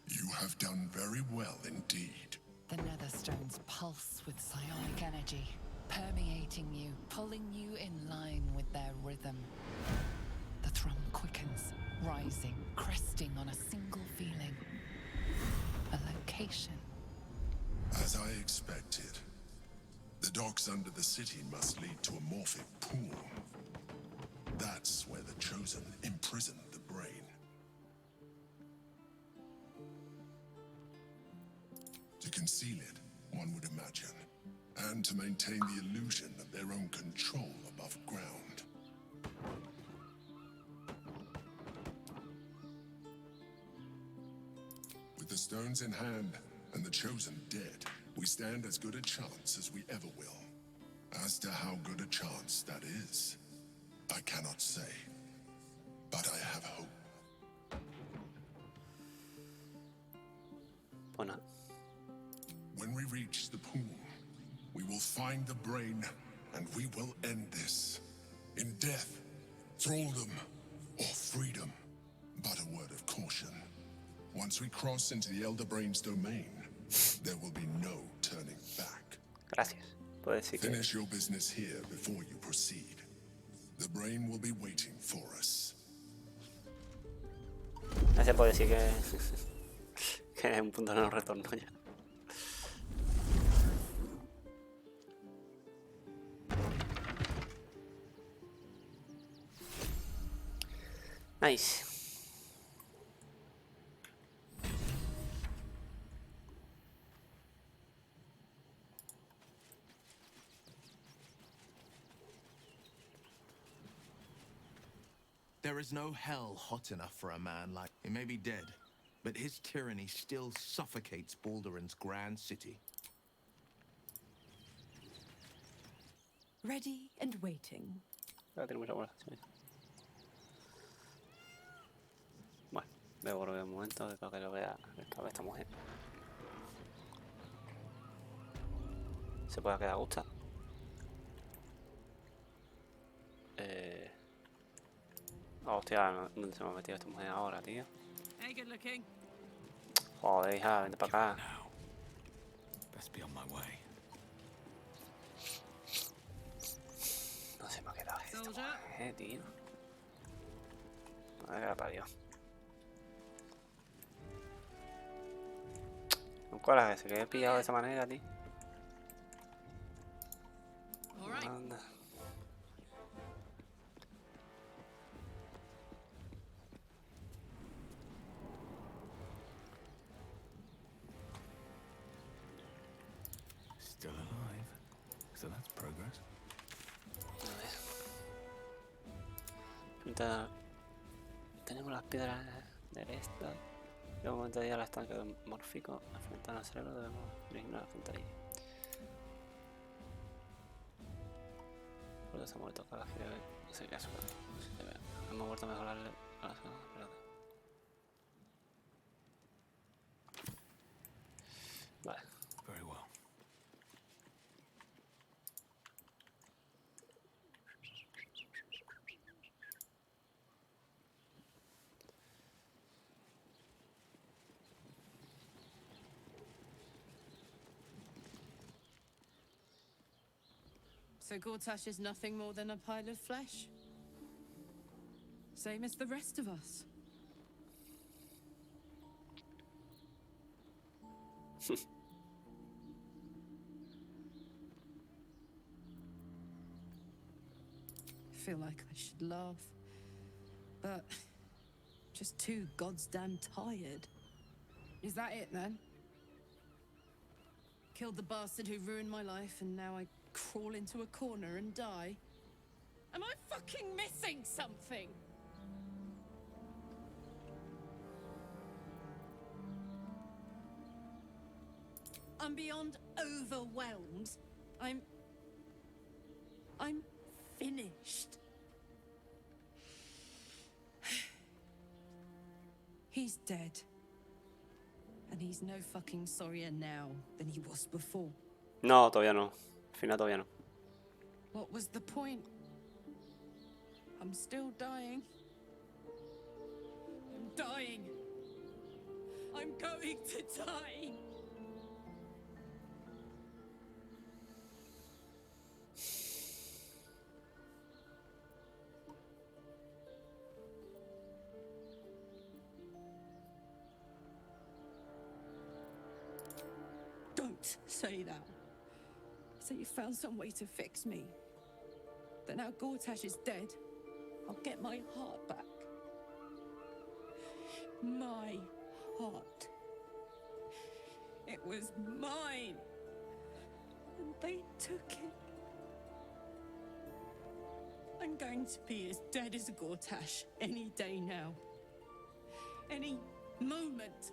You have done very well indeed.
The Netherstones pulse with psionic energy, permeating you, pulling you in line with their rhythm. The thrum quickens, rising, cresting on a single feeling. A location.
As I expected. The docks under the city must lead to a morphic pool. That's where the Chosen imprisoned the brain. To conceal it, one would imagine, and to maintain the illusion of their own control above ground. With the stones in hand and the Chosen dead, we stand as good a chance as we ever will. As to how good a chance that is, I cannot say, but I have hope.
Bueno.
When we reach the pool, we will find the brain, and we will end this. In death, thraldom, or freedom. But a word of caution. Once we cross into the Elder Brain's domain, there will be no turning back.
Gracias. Puedo decir que...
Finish your business here before you proceed. The brain will be waiting for us.
Gracias por decir que... que es un punto de no retorno ya. Nice.
There is no hell hot enough for a man like... He may be dead, but his tyranny still suffocates Balduran's grand city.
Ready and waiting.
Tiene mucha conversación. Bueno, voy a volver un momento para que lo vea esta mujer. Se puede quedar a gusto. Hostia, ¿dónde se me ha metido esta mujer ahora, tío?
Hey, good looking.
Joder, hija, vente para acá.
Best be on my way.
No se me ha quedado esta
Soldier.
mujer, tío. Madre que la parió. Un coraje, se quede pillado de esa manera, tío.
All right.
Anda.
Still alive. So that's progress.
A ver. Tenemos las piedras del esta. Y un momento de ir al estanque mórfico. Enfrentar al cerebro debemos eliminar la alcantarilla. Porque se ha muerto cada giro. No sé qué es. Hemos vuelto a mejorarle a la zona. Espérate. Vale.
Very well.
So Gortash is nothing more than a pile of flesh? Same as the rest of us. I feel like I should laugh, but just too goddamn tired. Is that it then? Killed the bastard who ruined my life, and now I crawl into a corner and die? Am I fucking missing something? I'm beyond overwhelmed. I'm finished. He's dead. And he's no fucking sorrier now than he was before.
No, todavía no. Al final todavía no.
What was the point? I'm still dying. I'm dying. I'm going to die. Don't say that. Say you found some way to fix me. That now Gortash is dead, I'll get my heart back. My heart. It was mine. And they took it. I'm going to be as dead as Gortash any day now. Any moment.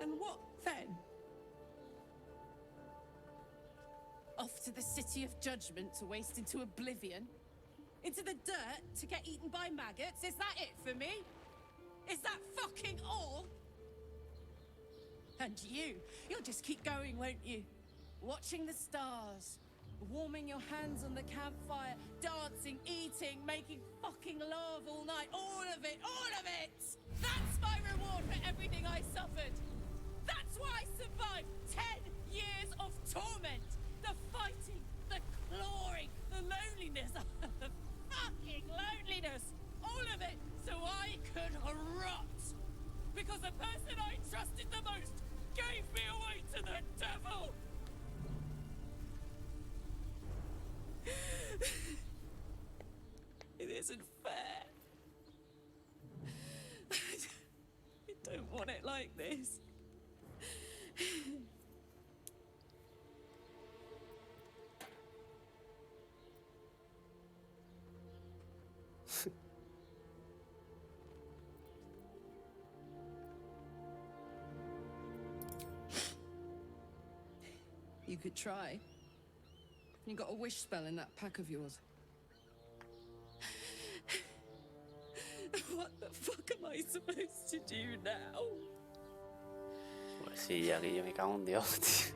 And what then? Off to the City of Judgment to waste into oblivion? Into the dirt to get eaten by maggots? Is that it for me? Is that fucking all? And you'll just keep going, won't you? Watching the stars, warming your hands on the campfire, dancing, eating, making fucking love all night. All of it, all of it! That's my reward for everything I suffered. That's why I survived 10 years of torment. The fighting, the clawing, the loneliness, the fucking loneliness. All of it so I could rot. Because the person I trusted the most gave me away to the devil. It isn't fair. I don't want it like this. You could try. You got a wish spell in that pack of yours. What the fuck am I supposed to do now?
Pues sí, aquí yo me cago en Dios, tío.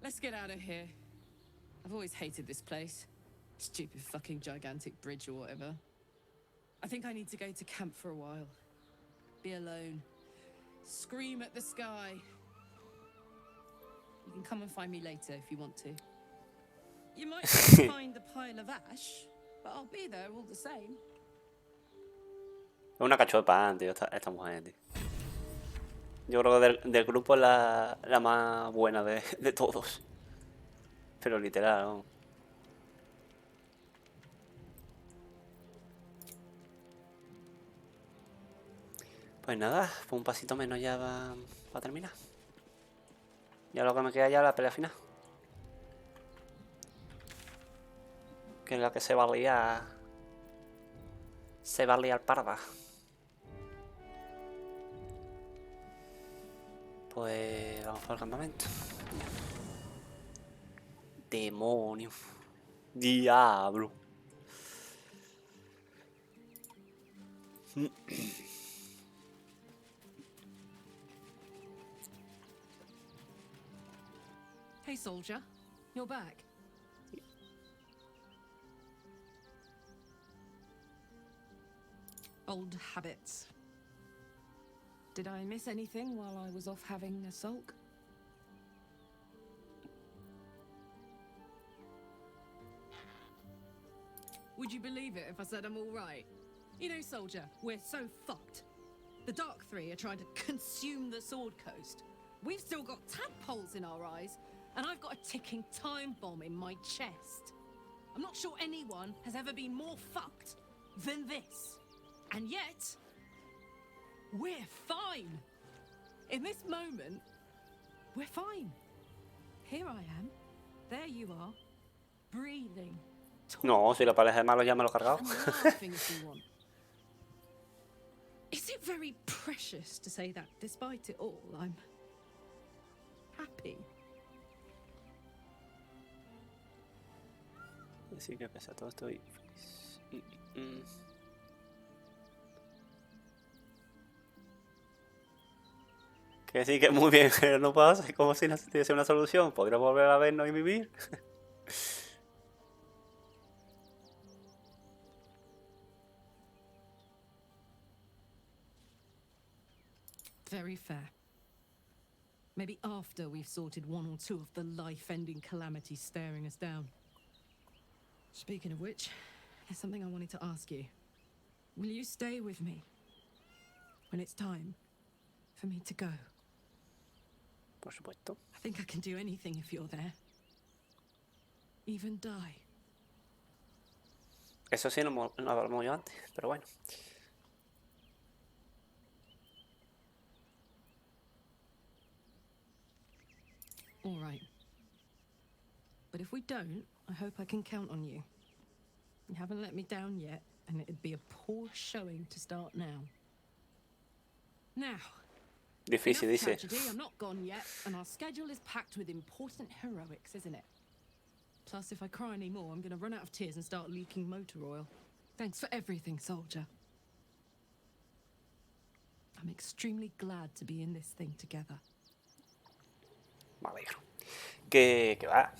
Let's get out of here. I've always hated this place. Stupid fucking gigantic bridge or whatever. I think I need to go to camp for a while. Be alone. Scream at the sky. You can come and find me later if you want to. You might not find the pile of ash, but I'll be there all the same.
Es una cacho de pan, tío, esta mujer, tío. Yo creo que del grupo es la más buena de todos. Pero literal, ¿no? Pues nada, pues un pasito menos ya va a terminar. Ya lo que me queda ya la pelea final. Que es la que se va a liar. Se va a liar parda. Pues vamos al campamento. Demonio. Diablo.
Hey, soldier. You're back. Old habits. Did I miss anything while I was off having a sulk? Would you believe it if I said I'm all right? You know, soldier, we're so fucked. The Dark Three are trying to consume the Sword Coast. We've still got tadpoles in our eyes, and I've got a ticking time bomb in my chest. I'm not sure anyone has ever been more fucked than this. And yet, we're fine. In this moment, we're fine. Here I am. There you are. Breathing.
No, si la pareja de malos ya me lo he cargado.
Is it very precious to say that despite it all, I'm happy?
Decir que pese a todo estoy feliz. Que sí, que muy bien, pero no pasa, como si no tuviese una solución. ¿Podría volver a vernos y vivir?
Very fair. Maybe after we've sorted one or two of the life-ending calamities staring us down. Speaking of which, there's something I wanted to ask you. Will you stay with me when it's time for me to go?
Por supuesto.
I think I can do anything if you're there. Even die.
Eso sí, no hablamos yo antes, pero bueno.
All right. But if we don't, I hope I can count on you. You haven't let me down yet, and it'd be a poor showing to start now. Now,
difícil, dice.
Tragedy, I'm not gone yet, and our schedule is packed with important heroics, isn't it? Plus, if I cry anymore, I'm gonna run out of tears and start leaking motor oil. Thanks for everything, soldier. I'm extremely glad to be in this thing together.
Me alegro. Que va.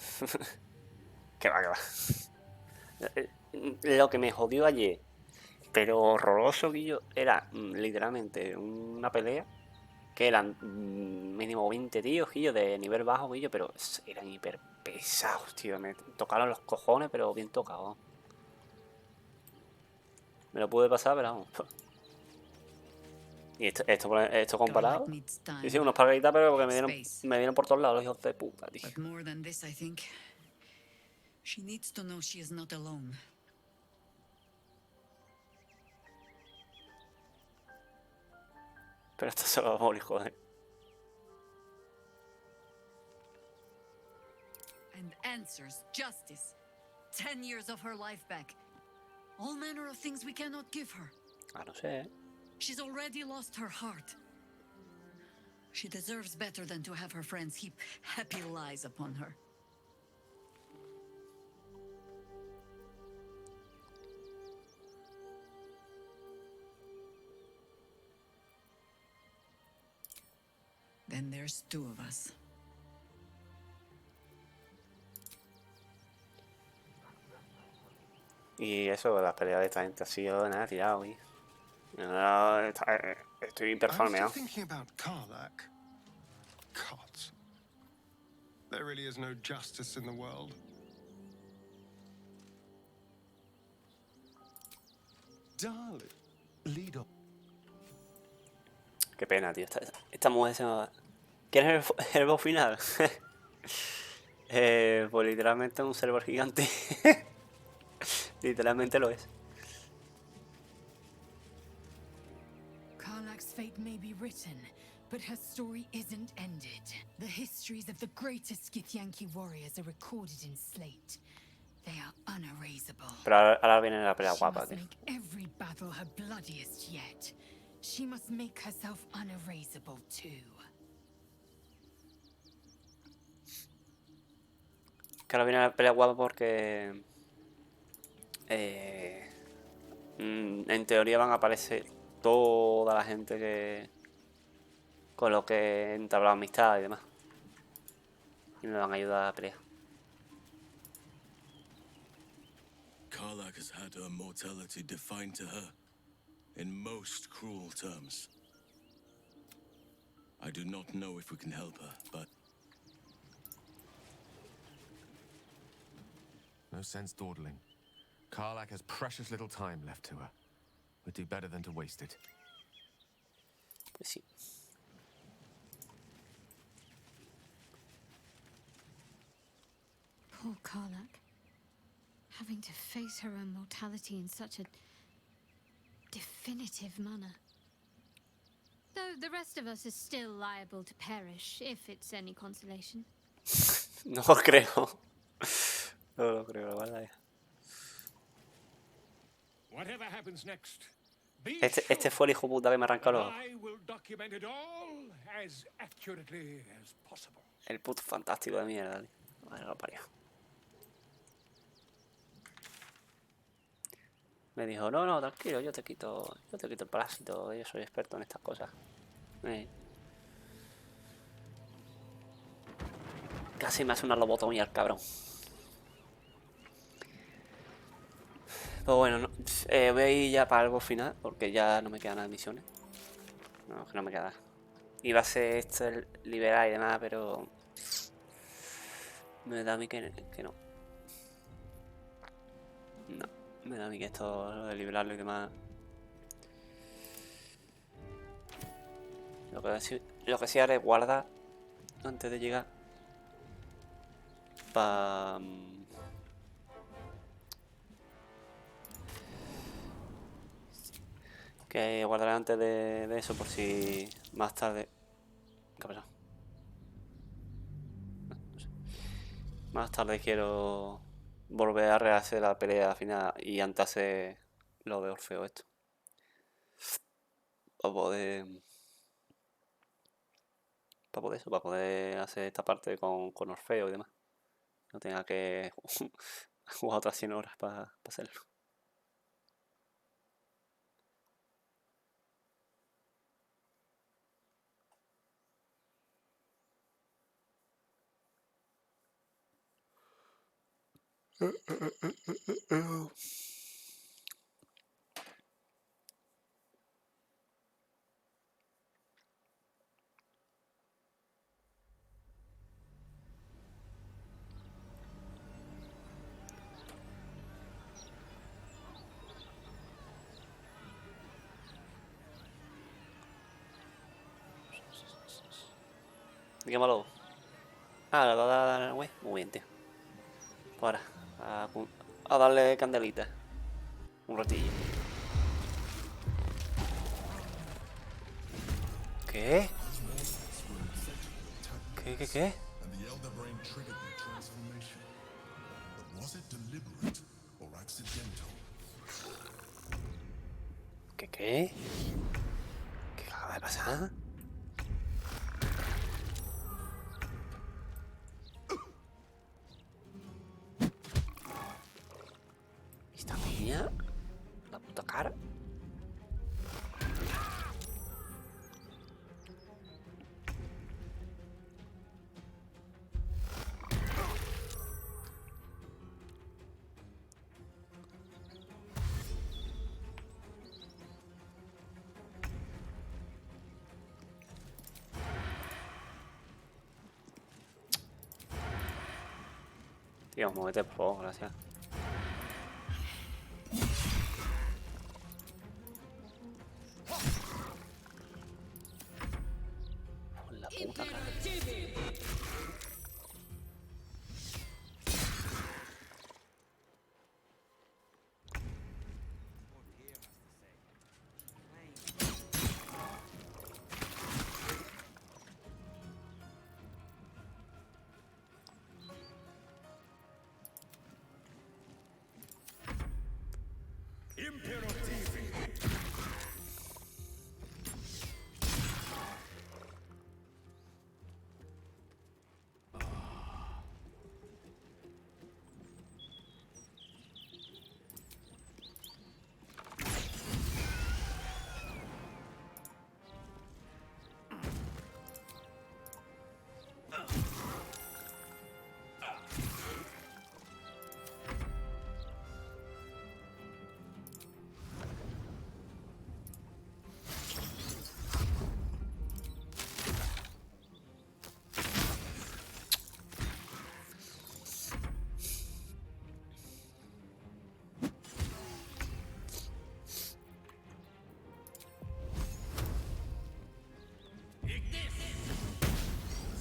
que va. Lo que me jodió ayer, pero horroroso, Guillo, era literalmente una pelea que eran mínimo 20 tíos, Guillo, de nivel bajo, Guillo, pero eran hiper pesados, tío. Me tocaron los cojones, pero bien tocados. Me lo pude pasar, pero vamos. Y esto comparado. Sí, unos parguitas, pero porque me dieron por todos lados los hijos de puta, tío.
But more than this, I think she needs to know she is not alone.
Pero esto se va a morir, joder.
And answers, justice, 10 years of her life back. All manner of things we cannot give her.
Ah, no sé, ¿eh?
She's already lost her heart. She deserves better than to have her friends heap happy lies upon her. Then there's two of us.
Y eso, la pelea de esta gente ha sido nada, tirado, güey. No, estoy hiperfarmeado.
Thinking about Karlak. God. There really is no justice in the world.
Darling, lead on.
Qué pena, tío. Esta mujer se me va. ¿Quieres el boss final? Pues literalmente un server gigante. Literalmente lo es.
Karlak's fate may be written, but her story isn't ended. The histories of the greatest Githyanki warriors are recorded in slate. They are unerasable.
Pero ahora viene la pelea guapa, tío.
She must make every battle her bloodiest yet. She must make herself unerasable too.
Que ahora viene la pelea guapa porque en teoría van a aparecer toda la gente que con lo que he entablado amistad y demás, y me van a ayudar a pelear.
Karlak has had her mortality defined to her. in most cruel terms. I do not know if we can help her, but...
No sense dawdling. Karlach has precious little time left to her. We'd do better than to waste it.
Pues sí.
Poor Karlach. Having to face her own mortality in such a definitive manner. Though the rest of us is still liable to perish, if it's any consolation.
No lo creo. No lo creo, la verdad.
Whatever happens next,
Este fue el hijo puta que me arrancó los...
I will document it all as accurately as possible.
El puto fantástico de mierda, tío. Madre lo parió. Me dijo, no, no, tranquilo, yo te quito el parásito, yo soy experto en estas cosas. Casi me hace una lobotomía el cabrón. Pues bueno, no, voy a ir ya para algo final, porque ya no me quedan nada de misiones. No, que no me queda. Iba a ser esto el liberar y demás, pero... me da a mí que no. No, me da a mí que esto, lo de liberarlo y demás... Lo que sí haré es guardar antes de llegar para... que guardaré antes de eso por si más tarde... ¿Qué ha pasado? No sé. Más tarde quiero volver a rehacer la pelea final y antes hacer lo de Orfeo esto. Para poder hacer esta parte con Orfeo y demás. No tenga que jugar otras 100 horas para hacerlo. Dígamelo. Ah, le va a dar güey. Muy bien, tío. Ahora, a darle candelita. Un ratillo. ¿Qué? ¿Qué?
And the Elder Brain triggered their transformation. But was it deliberate or accidental?
¿Qué? ¿Qué acaba de pasar? ¿Esta niña? La puta cara. Tío, muévete, por favor, gracias. Por la puta cara.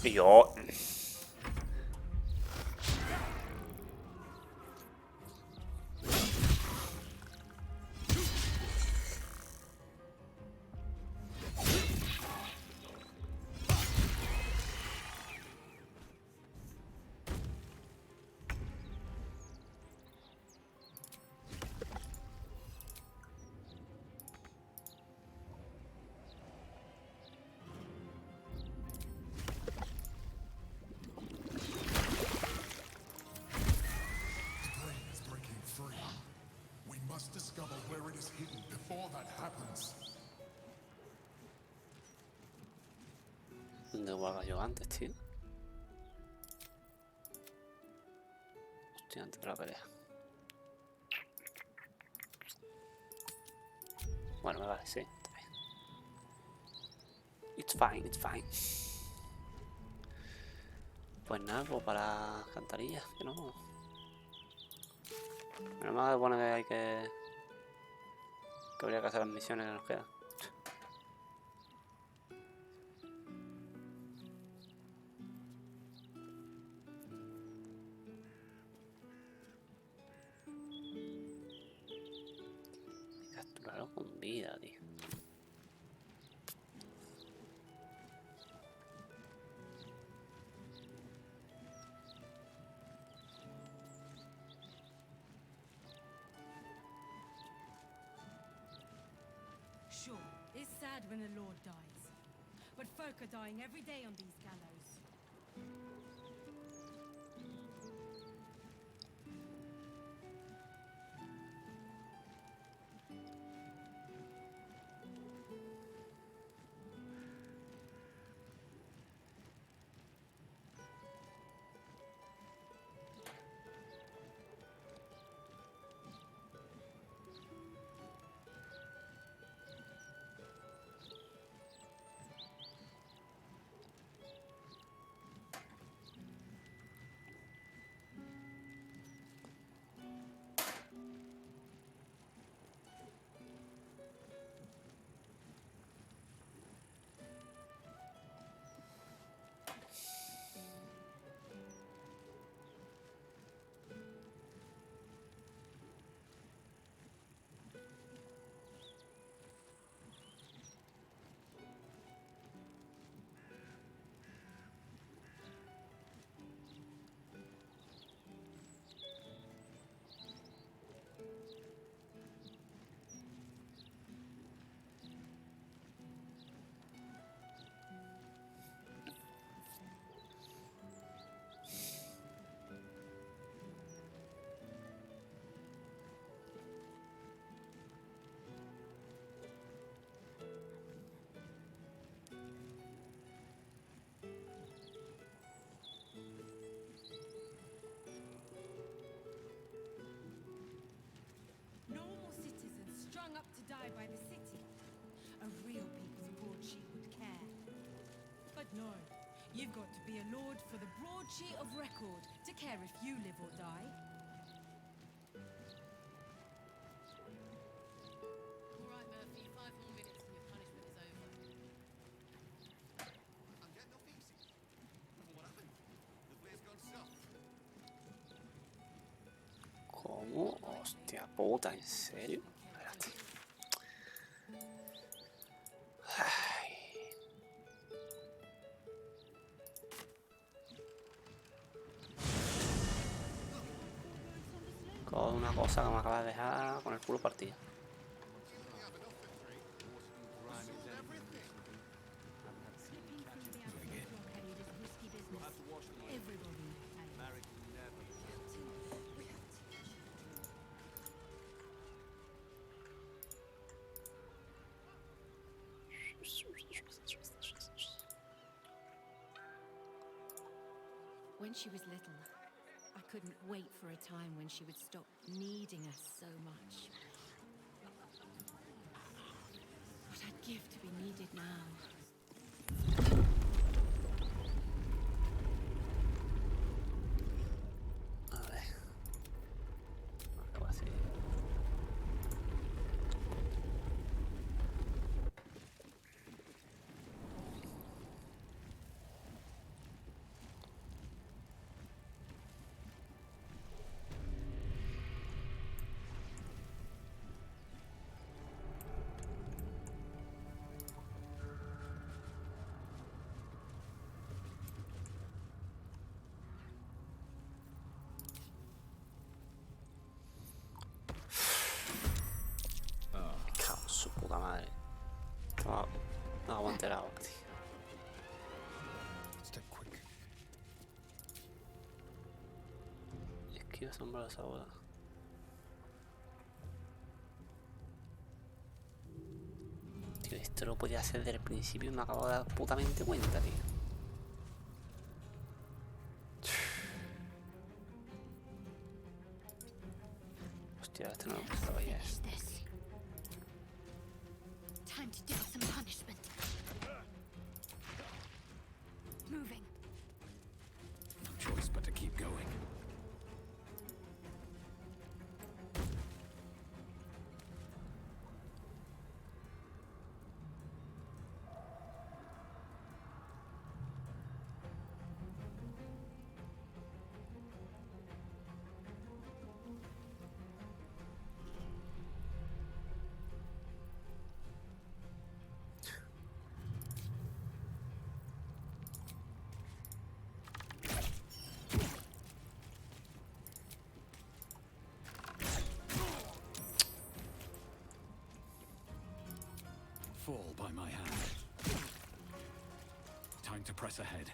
Yo.
Discover where it is hidden before that happens.
¿Dónde guardaba yo antes, tío? Hostia, antes de la pelea. Bueno, me vale, sí. Está bien. It's fine, it's fine. Pues nada, pues para las cantarillas, que no. Menos mal que pone que hay que habría que hacer las misiones que nos quedan. Capturarlo con vida, tío.
Sure, it's sad when a lord dies, but folk are dying every day on these gallows. Strung up to die by the city. A real people's broadsheet would care. But no, you've got to be a lord for the broadsheet of record to care if you live or die.
All right, Murphy, 5 more minutes and your punishment is over. I'm getting off easy. What happened? The blade's gone soft.
¿Cómo? Hostia puta, ¿en serio? Espérate. Ay. Con una cosa que me acaba de dejar con el culo partido.
When she was little, I couldn't wait for a time when she would stop needing us so much. What I'd give to be needed now.
A ver. Algo así. No aguante el agua, tío.
Step quick.
Esquiva sombras ahora. Tío, esto lo podía hacer desde el principio y me acabo de dar putamente cuenta, tío. Hostia, este no lo pensaba ya.
Time to take some punishment. Moving.
No choice but to keep going. Fall by my hand. Time to press ahead.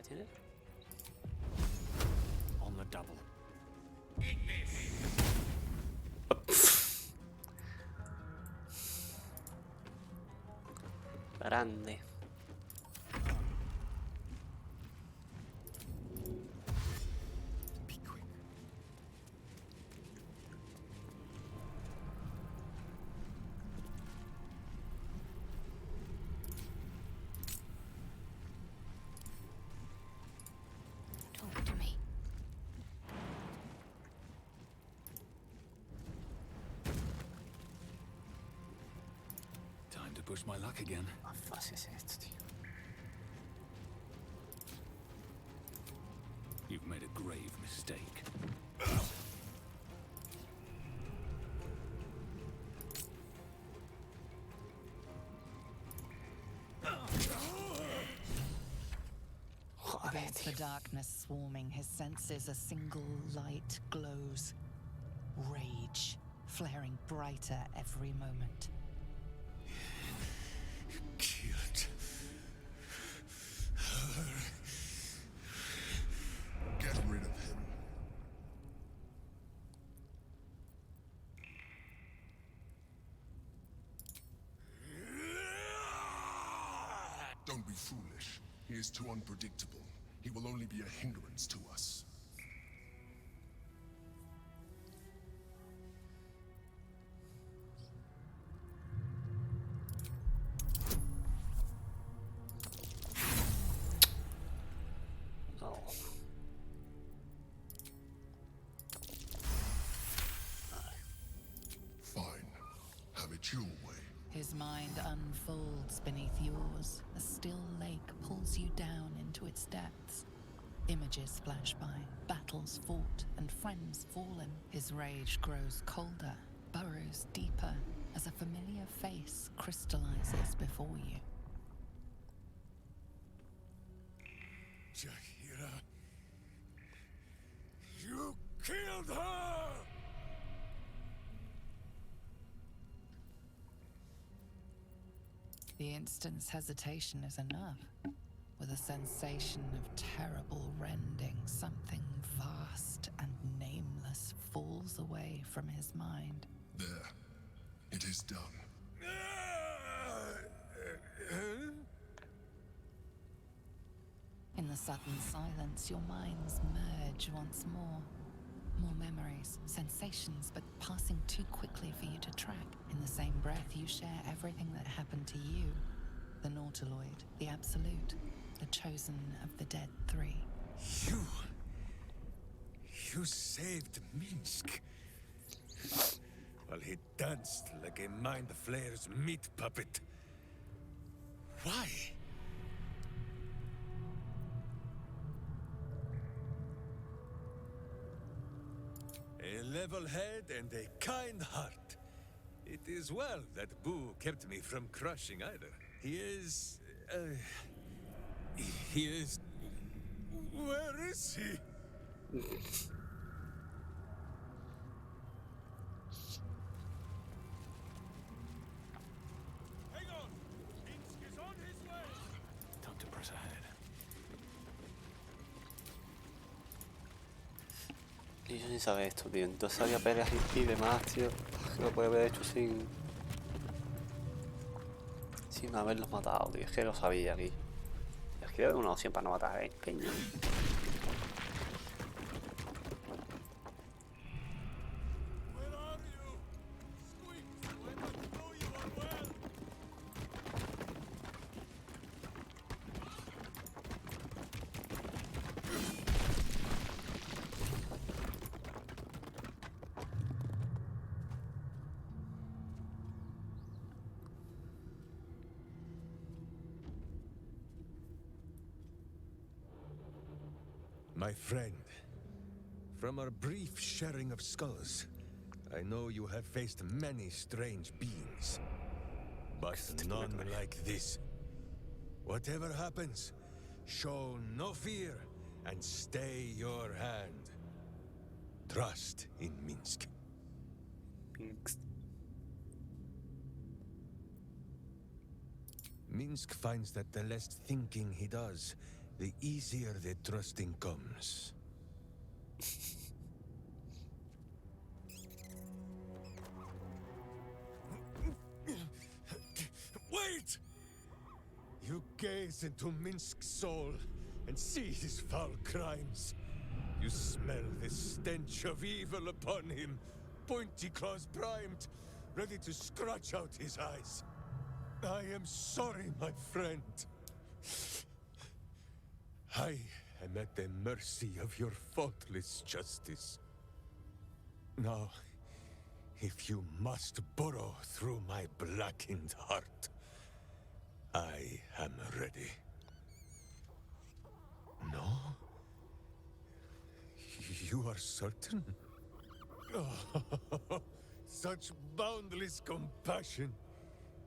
¿Tienes?
On the double.
Grande.
Be quick.
Talk to me.
Time to push my luck again.
Más fácil es esto, tío.
You've made a grave mistake.
Against the darkness swarming, his senses a single light glows. Rage, flaring brighter every moment.
Killed her. Get rid of him. Don't be foolish. He is too unpredictable. He will only be a hindrance to us.
No.
Fine. Have it your way.
His mind unfolds beneath yours. A still lake pulls you down into its depths. Images flash by, battles fought, and friends fallen. His rage grows colder, burrows deeper, as a familiar face crystallizes before you.
Jahira, you killed her!
The instant's hesitation is enough. With a sensation of terrible rending, something vast and nameless falls away from his mind.
There. It is done.
In the sudden silence, your minds merge once more. More memories, sensations, but passing too quickly for you to track. In the same breath, you share everything that happened to you. The Nautiloid, the Absolute, the chosen of the dead three.
You saved Minsk. while he danced like a Mind Flayer's meat puppet. Why? A level head and a kind heart. It is well that Boo kept me from crushing either. He is... Where is he?
Hang on! Minsk is on his way!
Time to press ahead.
Y yo sin saber esto, tío. Entonces había peleas y demás, tío. Que lo puede haber hecho sin haberlos matado, tío. Es que lo sabía aquí. Es que era una opción para no matar a peña.
My friend, from our brief sharing of skulls, I know you have faced many strange beings, but none like this. Whatever happens, show no fear and stay your hand. Trust in Minsk. Minsk finds that the less thinking he does, the easier the trusting comes. Wait! You gaze into Minsk's soul and see his foul crimes. You smell the stench of evil upon him, pointy claws primed, ready to scratch out his eyes. I am sorry, my friend. I am at the mercy of your faultless justice. Now, if you must burrow through my blackened heart, I am ready. No? You are certain? Oh, such boundless compassion.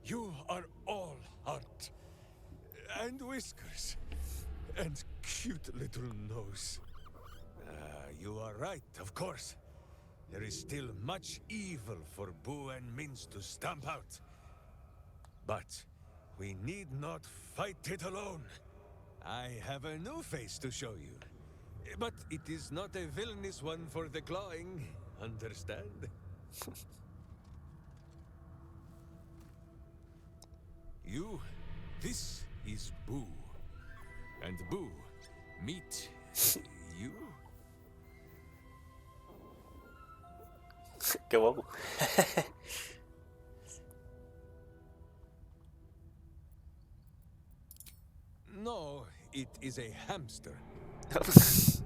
You are all heart. And whiskers. And cute little nose. You are right, of course. There is still much evil for Boo and Minsk to stamp out. But we need not fight it alone. I have a new face to show you. But it is not a villainous one for the clawing, understand? This is Boo. And Boo, meet you?
Qué guapo.
No, it is a hamster.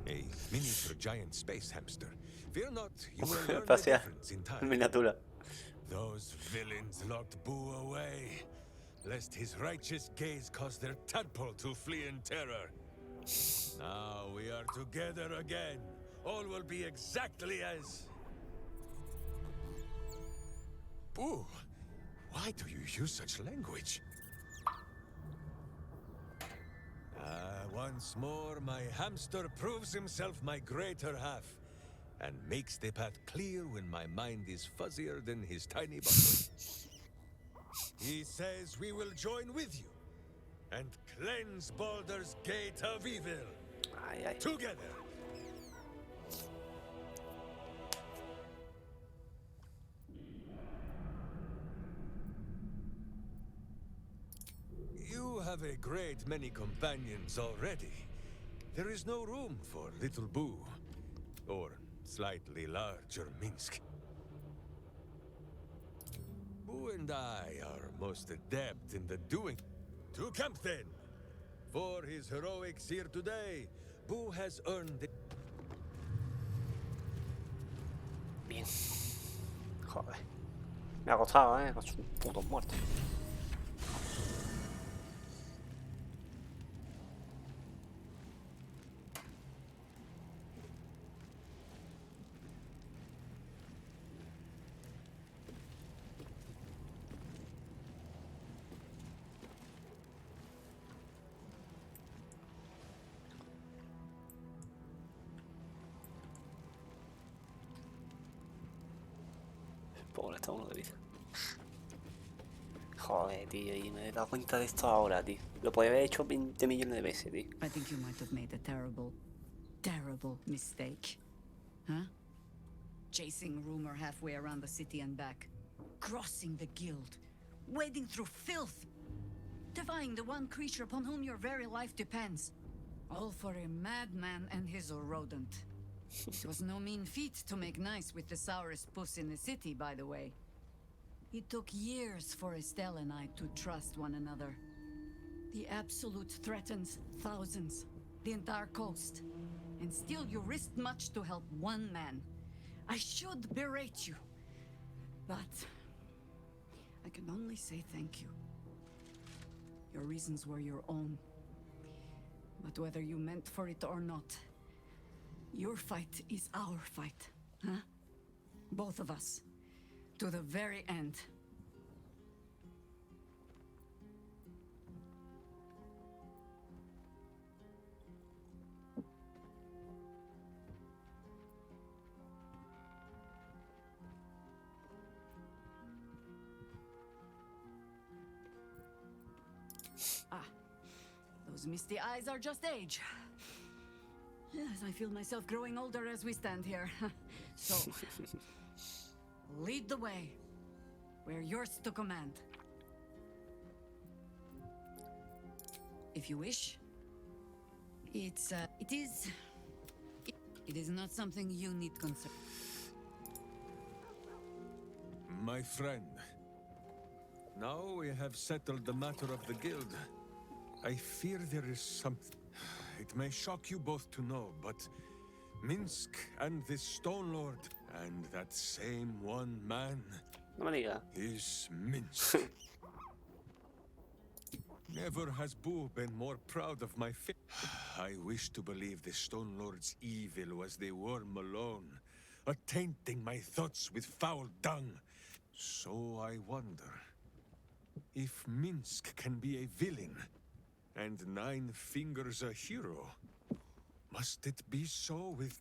A miniature giant space hamster. Fear not, you will learn the difference in time.
Miniatura.
Those villains locked Boo away, lest his righteous gaze cause their tadpole to flee in terror. Now we are together again. All will be exactly as... Boo, why do you use such language? Once more, my hamster proves himself my greater half, and makes the path clear when my mind is fuzzier than his tiny body. He says we will join with you, and cleanse Baldur's Gate of Evil. Together! You have a great many companions already. There is no room for little Boo, or slightly larger Minsk. Boo and I are most adept in the doing. To camp then! For his heroics here today, Boo has earned it.
Bien. Joder. Me ha costado, con sus putos muertos. Pobre, está uno de vida. Joder, tío, y me he dado cuenta de esto ahora, tío. Lo podía haber hecho 20 millones de veces, tío.
I think you might have made a terrible, terrible mistake. Huh? Chasing rumor halfway around the city and back. Crossing the guild. Wading through filth. Defying the one creature upon whom your very life depends. All for a madman and his rodent. It was no mean feat to make nice with the sourest puss in the city, by the way. It took years for Estelle and I to trust one another. The Absolute threatens thousands, the entire coast. And still you risked much to help one man. I should berate you, but I can only say thank you. Your reasons were your own. But whether you meant for it or not, your fight is our fight, huh? Both of us. To the very end. Those misty eyes are just age. Yes, I feel myself growing older as we stand here. So, lead the way. We're yours to command. If you wish. It is not something you need concern.
My friend, now we have settled the matter of the guild. I fear there is something. It may shock you both to know, but Minsk and this Stone Lord and that same one man is Minsk. Never has Boo been more proud of my I wish to believe the Stone Lord's evil was the worm alone, attainting my thoughts with foul dung. So I wonder if Minsk can be a villain and Nine Fingers a hero. Must it be so with...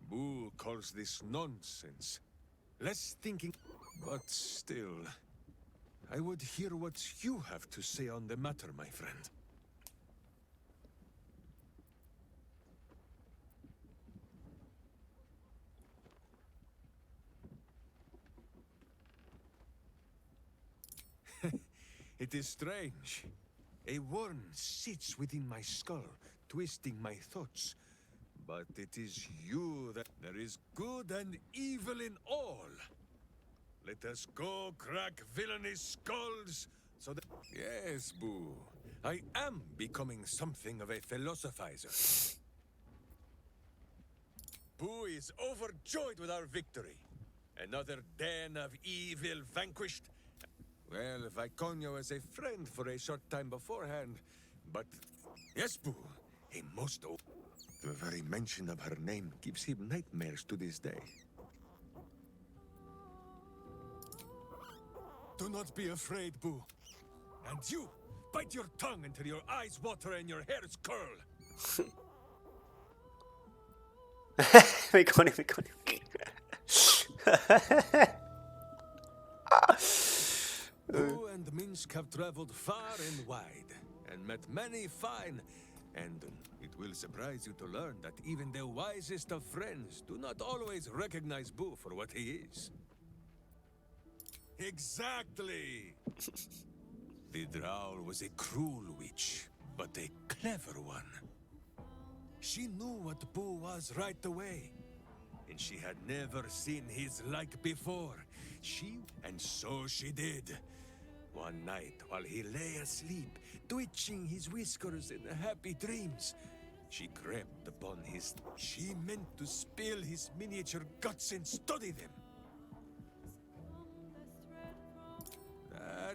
Boo calls this nonsense. Less thinking... But still, I would hear what you have to say on the matter, my friend. It is strange. A worm sits within my skull, twisting my thoughts. But it is you that there is good and evil in all. Let us go crack villainous skulls so that... Yes, Boo. I am becoming something of a philosophizer. Boo is overjoyed with our victory. Another den of evil vanquished. Well, Viconio is a friend for a short time beforehand, but... Yes, Boo, a most old... The very mention of her name gives him nightmares to this day. Do not be afraid, Boo. And you, bite your tongue until your eyes water and your hairs curl.
Viconio.
Boo and Minsk have traveled far and wide, and met many fine, and it will surprise you to learn that even the wisest of friends do not always recognize Boo for what he is. Exactly! The Drow was a cruel witch, but a clever one. She knew what Boo was right away, and she had never seen his like before. And so she did. One night, while he lay asleep, twitching his whiskers in happy dreams, she crept upon his... She meant to spill his miniature guts and study them.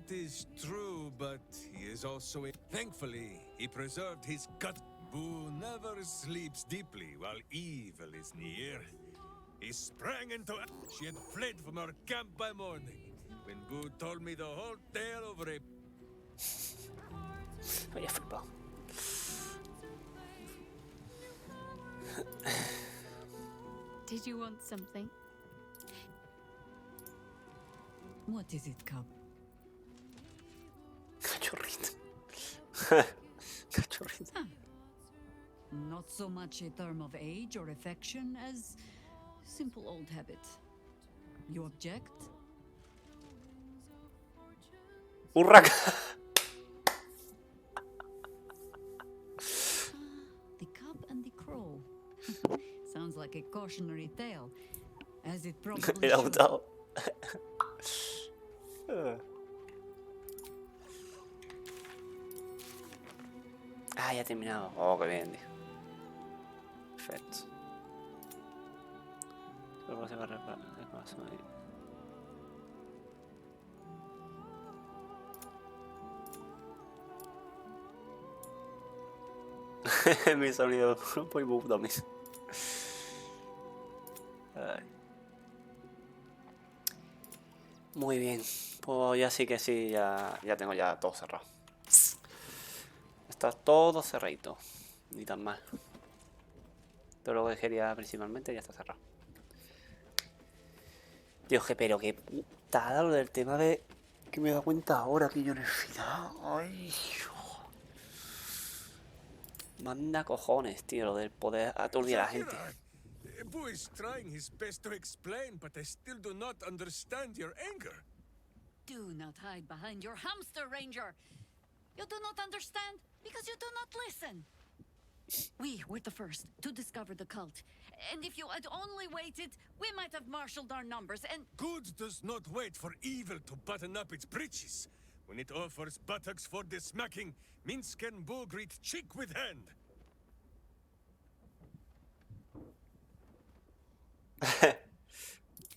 That is true, but he is also... Thankfully, he preserved his gut. Boo never sleeps deeply while evil is near. He sprang into... She had fled from our camp by morning, when Boo told me the whole tale over a...
Había flipado.
Did you want something?
What is it, cub?
Cachorrito. Cachorrito.
Huh. Not so much a term of age or affection as simple old habit. You object?
Urraca.
The cub and the crow. Sounds like a cautionary tale, as it probably
Era
should.
gustado. Ah, ya he terminado. Oh, qué bien, tío. Perfecto. Solo se va a reparar el corazón ahí. Mi sonido poi dummies. Muy bien, pues ya sí que sí, ya tengo ya todo cerrado. Está todo cerradito, ni tan mal. Todo lo que quería principalmente ya está cerrado. Dios, que pero qué putada lo del tema de... Que me he dado cuenta ahora que yo en el final. Ay, manda cojones, tío, lo del poder aturdir a la gente.
Boo is trying his best to explain, but I still do not understand your anger.
Do not hide behind your hamster, Ranger. You do not understand because you do not listen. We were the first to discover the cult. And if you had only waited, we might have marshaled our numbers and...
Good does not wait for evil to button up its breeches. When it offers buttocks for the smacking, Minsk and Boo greet cheek with hand.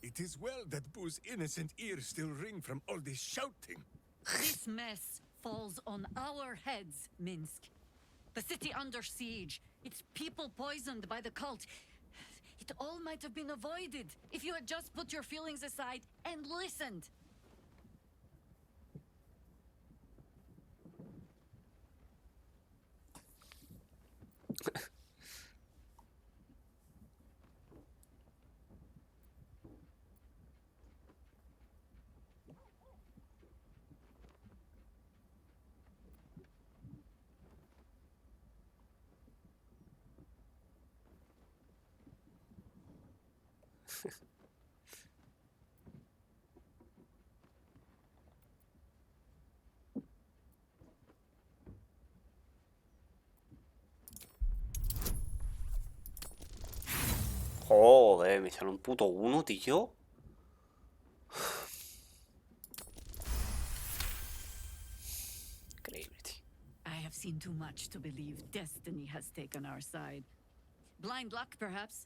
It is well that Boo's innocent ears still ring from all this shouting.
This mess falls on our heads, Minsk. The city under siege, its people poisoned by the cult. It all might have been avoided if you had just put your feelings aside and listened.
Joder, me sale un puto 1, tío. Increíble, tío.
I have seen too much to believe destiny has taken our side. Blind luck, perhaps.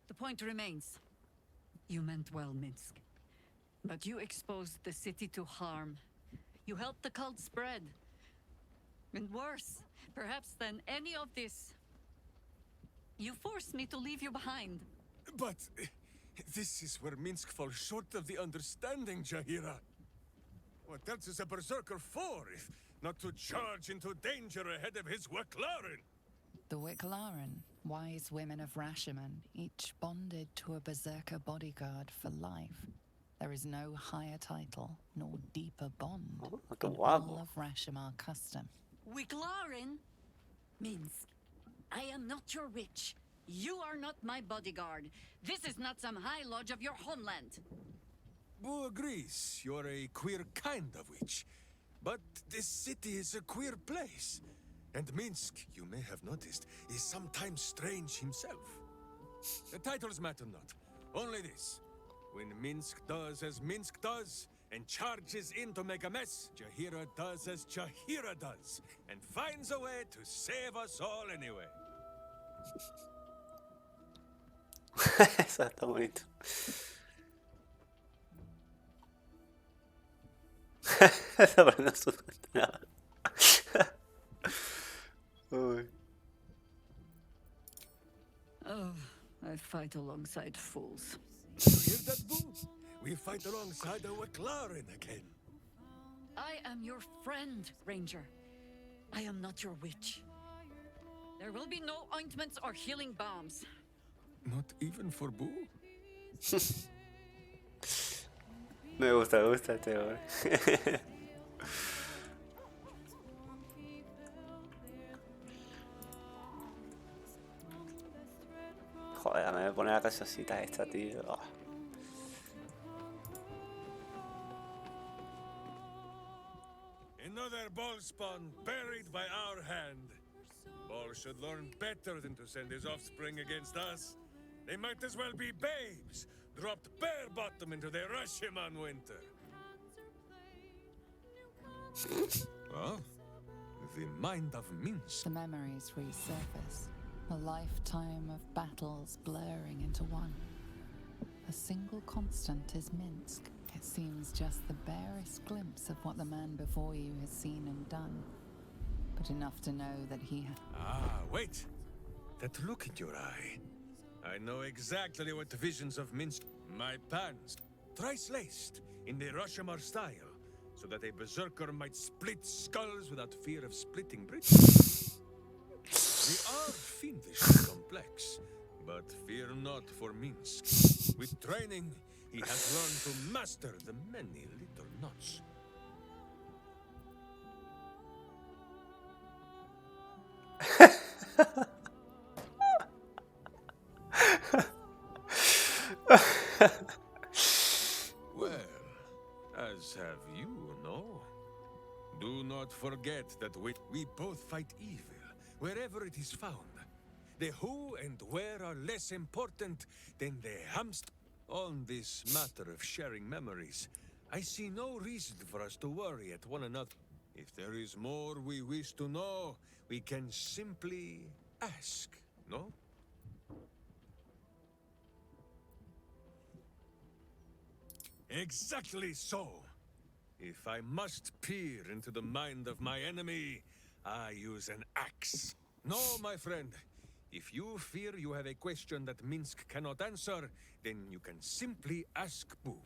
The point remains. You meant well, Minsk. But you exposed the city to harm. You helped the cult spread. And worse, perhaps than any of this, you forced me to leave you behind.
But this is where Minsk falls short of the understanding, Jahira. What else is a berserker for, if not to charge into danger ahead of his Waclaren?
The Wicklaren, wise women of Rashomon, each bonded to a berserker bodyguard for life. There is no higher title, nor deeper bond in all of Rashomon custom.
Wicklaren? Minsk, I am not your witch. You are not my bodyguard. This is not some high lodge of your homeland.
Boo agrees you're a queer kind of witch. But this city is a queer place. And Minsk, you may have noticed, is sometimes strange himself. The titles matter not. Only this. When Minsk does as Minsk does, and charges in to make a mess, Jahira does as Jahira does, and finds a way to save us all anyway.
Eso está bonito. Pero no suelta nada. Uy.
Oh, I fight alongside fools.
You hear that, Boo? We fight alongside a McLaren again.
I am your friend, Ranger. I am not your witch. There will be no ointments or healing balms.
Not even for Boo?
Me gusta este hombre. Joder, me voy a poner la casosita esta, tío. Oh.
Another ball spawn buried by our hand. Ball should learn better than to send his offspring against us. They might as well be babes, dropped bare bottom into the Rashiman winter. Well, the mind of Minsk.
The memories resurface. A lifetime of battles blurring into one. A single constant is Minsk. It seems just the barest glimpse of what the man before you has seen and done. But enough to know that he
Ah, wait! That look in your eye. I know exactly what visions of Minsk. My pants, thrice-laced, in the Rashomar style, so that a berserker might split skulls without fear of splitting britches. They are fiendishly complex, but fear not for Minsk. With training, he has learned to master the many little knots. Well, as have you, no? Do not forget that we both fight evil, wherever it is found. The who and where are less important than the hamster. On this matter of sharing memories, I see no reason for us to worry at one another. If there is more we wish to know, we can simply ask, no? Exactly so. If I must peer into the mind of my enemy, I use an axe. No, my friend. If you fear you have a question that Minsk cannot answer, then you can simply ask Boo.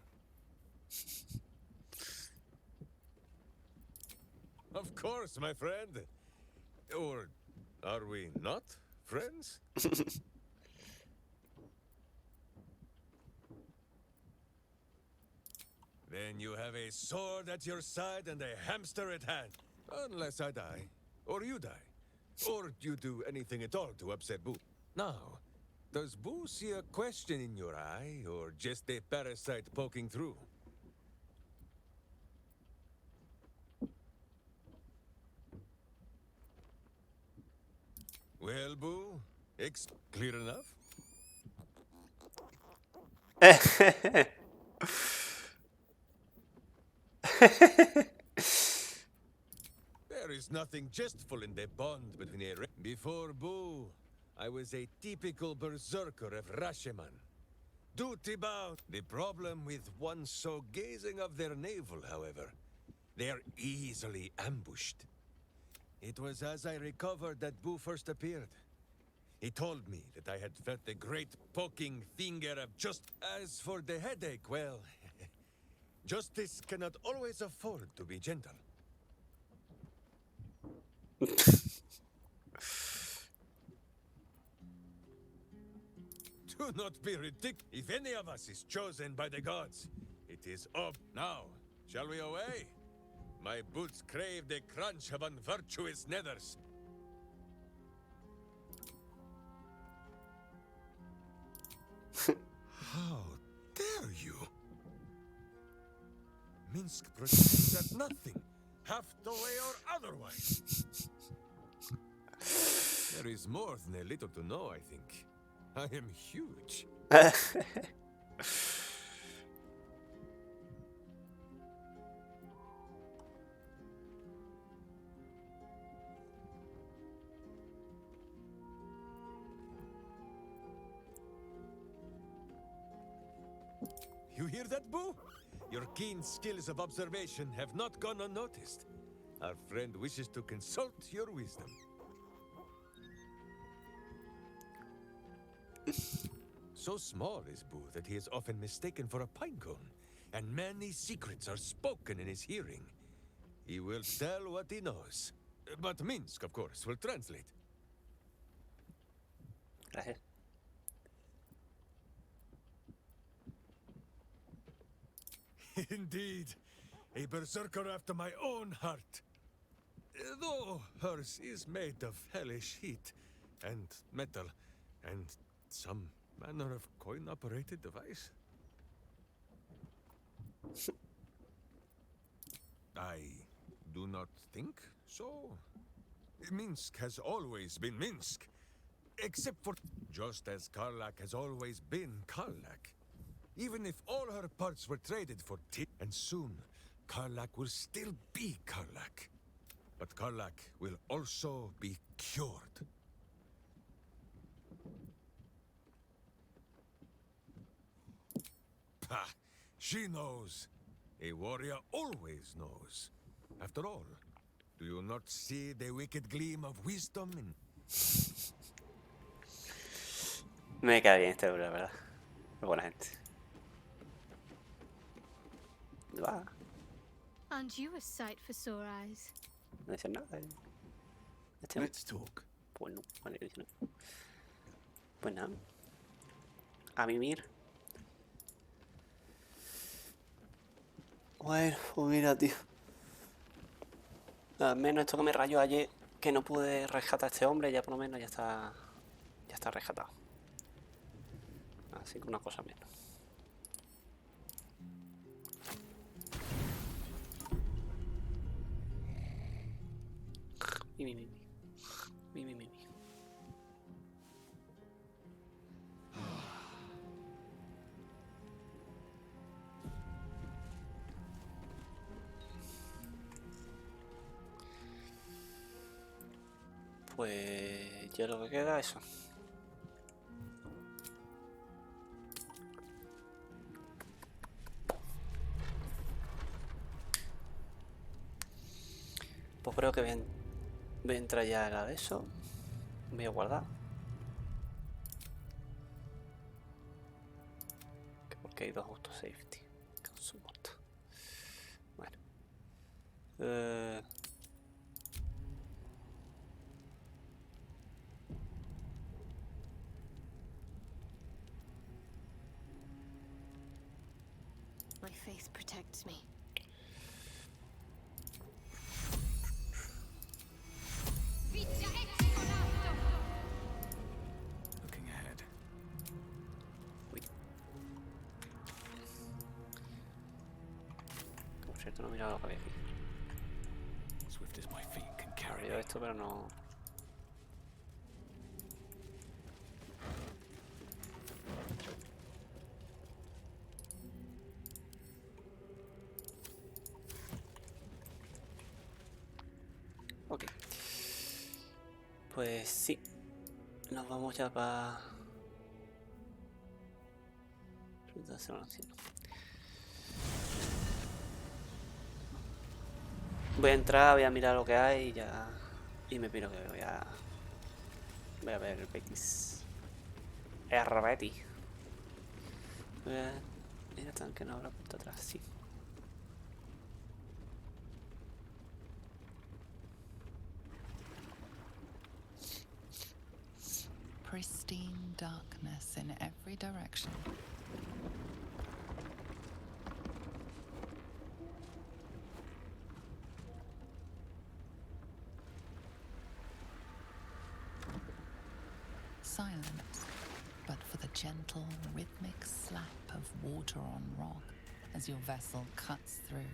Of course, my friend. Or are we not friends? Then you have a sword at your side and a hamster at hand. Unless I die. Or you die. Or you do anything at all to upset Boo. Now, does Boo see a question in your eye, or just a parasite poking through? Well, Boo, clear enough? There is nothing jestful in the bond between a... Before Boo, I was a typical berserker of Rashiman. Duty-bound. The problem with one so gazing of their navel, however, they are easily ambushed. It was as I recovered that Boo first appeared. He told me that I had felt the great poking finger of just... As for the headache, well... justice cannot always afford to be gentle. Do not be ridiculous. If any of us is chosen by the gods, it is up. Now, shall we away? My boots crave the crunch of unvirtuous nethers. How dare you? Minsk pretends at nothing, half the way or otherwise. There is more than a little to know, I think. I am huge. You hear that, Boo? Your keen skills of observation have not gone unnoticed. Our friend wishes to consult your wisdom. So small is Boo that he is often mistaken for a pinecone, and many secrets are spoken in his hearing. He will tell what he knows, but Minsk, of course, will translate.
Gracias.
Indeed, a berserker after my own heart. Though hers is made of hellish heat, and metal, and some manner of coin-operated device. I do not think so. Minsk has always been Minsk, except for just as Karlak has always been Karlak. Even if all her parts were traded for tea, and soon Karlak will still be Karlak. But Karlak will also be cured. Pah! She knows. A warrior always knows. After all, do you not see the wicked gleam of wisdom in...
Me cae bien este hombre, la verdad. Es buena gente. Va.
Aren't you a sight for sore eyes?
No dicen nada.
Let's talk.
Pues no, vale, que dice no. Pues nada. A mimir. Bueno, pues mira, tío. Al menos esto que me rayó ayer, que no pude rescatar a este hombre, ya por lo menos ya está rescatado. Así que una cosa menos. Mi. Pues ya lo que queda es eso. Pues creo que voy a entrar ya a la de eso. Voy a guardar. Porque hay dos auto safety. Con su muerto. Bueno.
My faith protects me.
Looking ahead.
Por cierto, no he mirado lo que había aquí.
Swift as my feet can carry
Había esto, pero no. Ok. Pues sí. Nos vamos ya para... Voy a entrar, voy a mirar lo que hay y ya... Y me piro que voy a ver el Betis. El Betis. Mira, tanque no habrá puerta atrás, sí.
Pristine darkness in every direction. Silence, but for the gentle, rhythmic slap of water on rock as your vessel cuts through.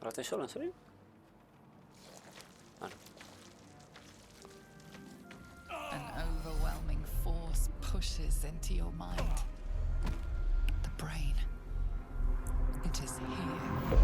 ¿Ahora estoy solo, en serio? Vale.
An overwhelming force pushes into your mind. The brain. It is here.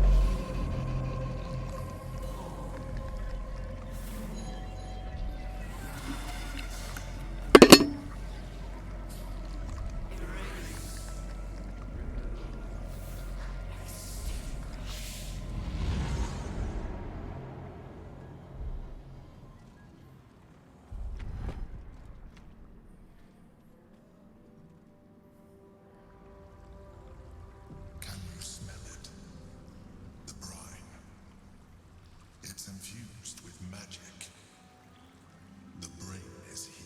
Can you smell it? The brine. It's infused with magic. The brain is here.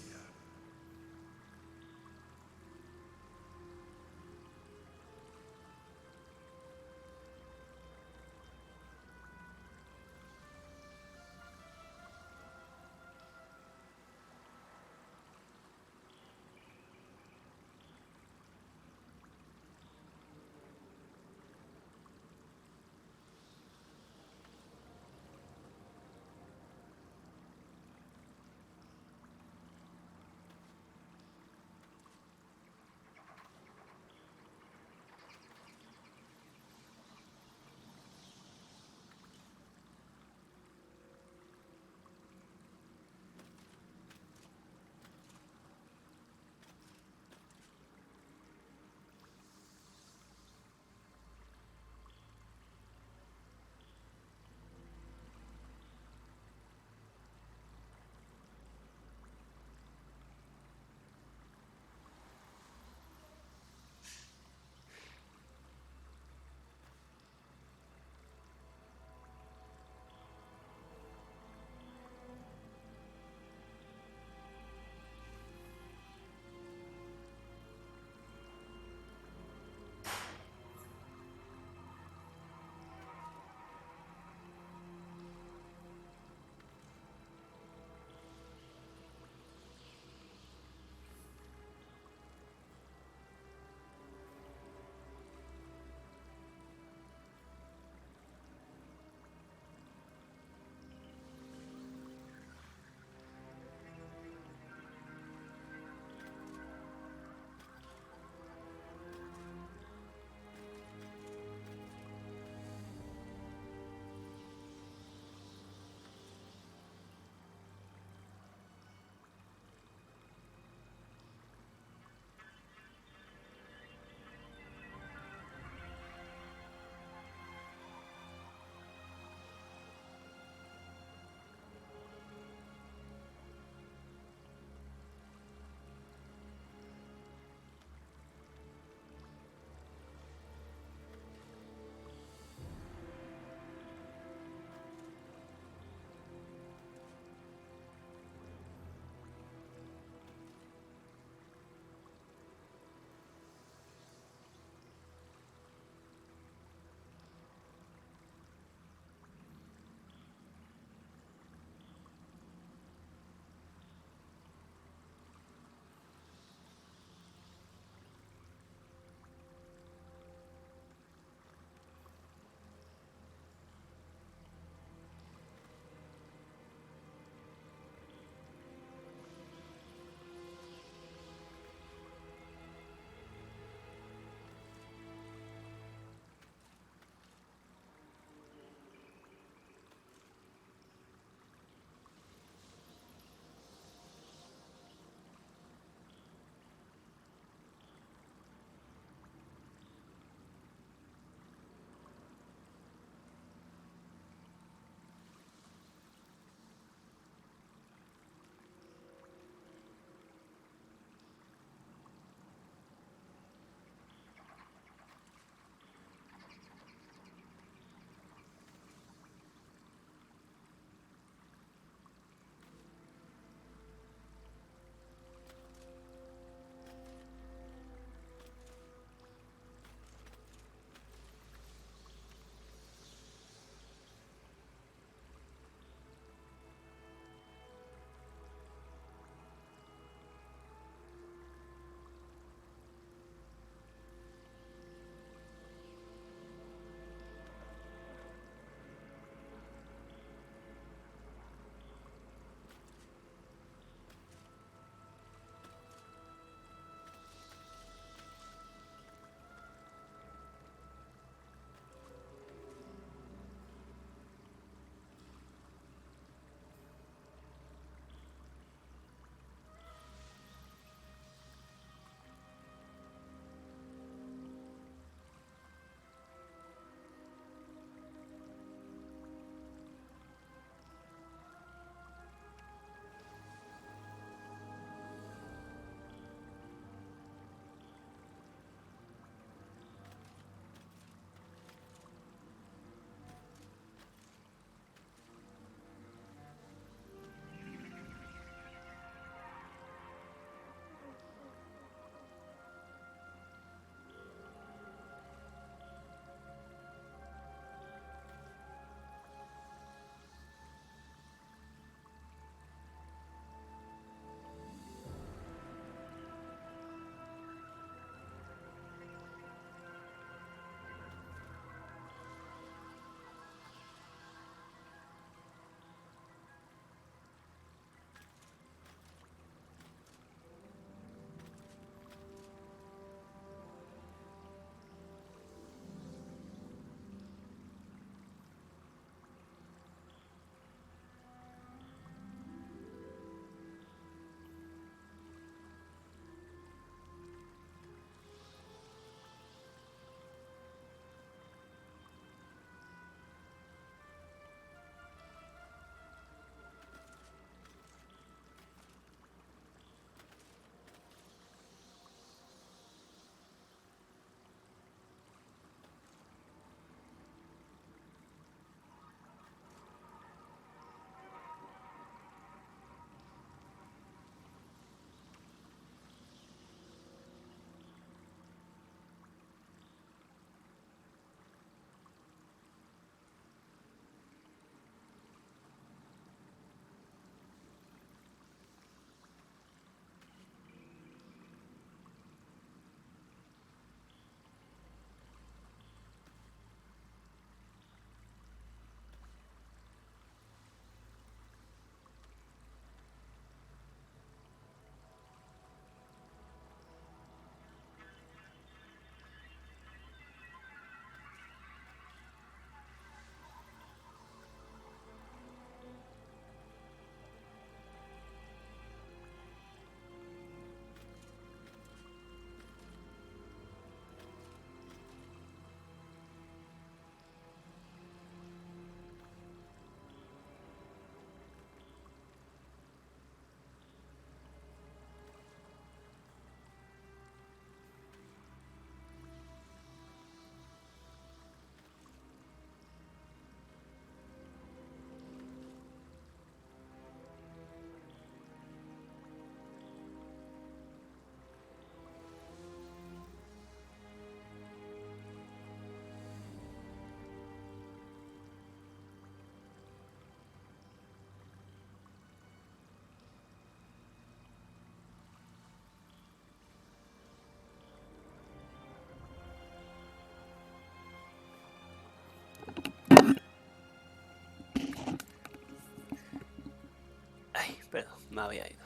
Pero me había ido.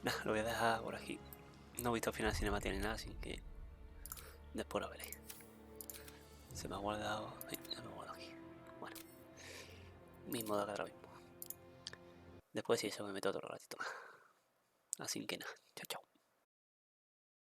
Nada, lo voy a dejar por aquí. No he visto el final cinemático ni nada, así que después lo veréis. Se me ha guardado. Sí, ya me he guardado aquí. Bueno, mismo de ahora mismo. Después sí, eso me meto otro ratito más. Así que nada, chao, chao.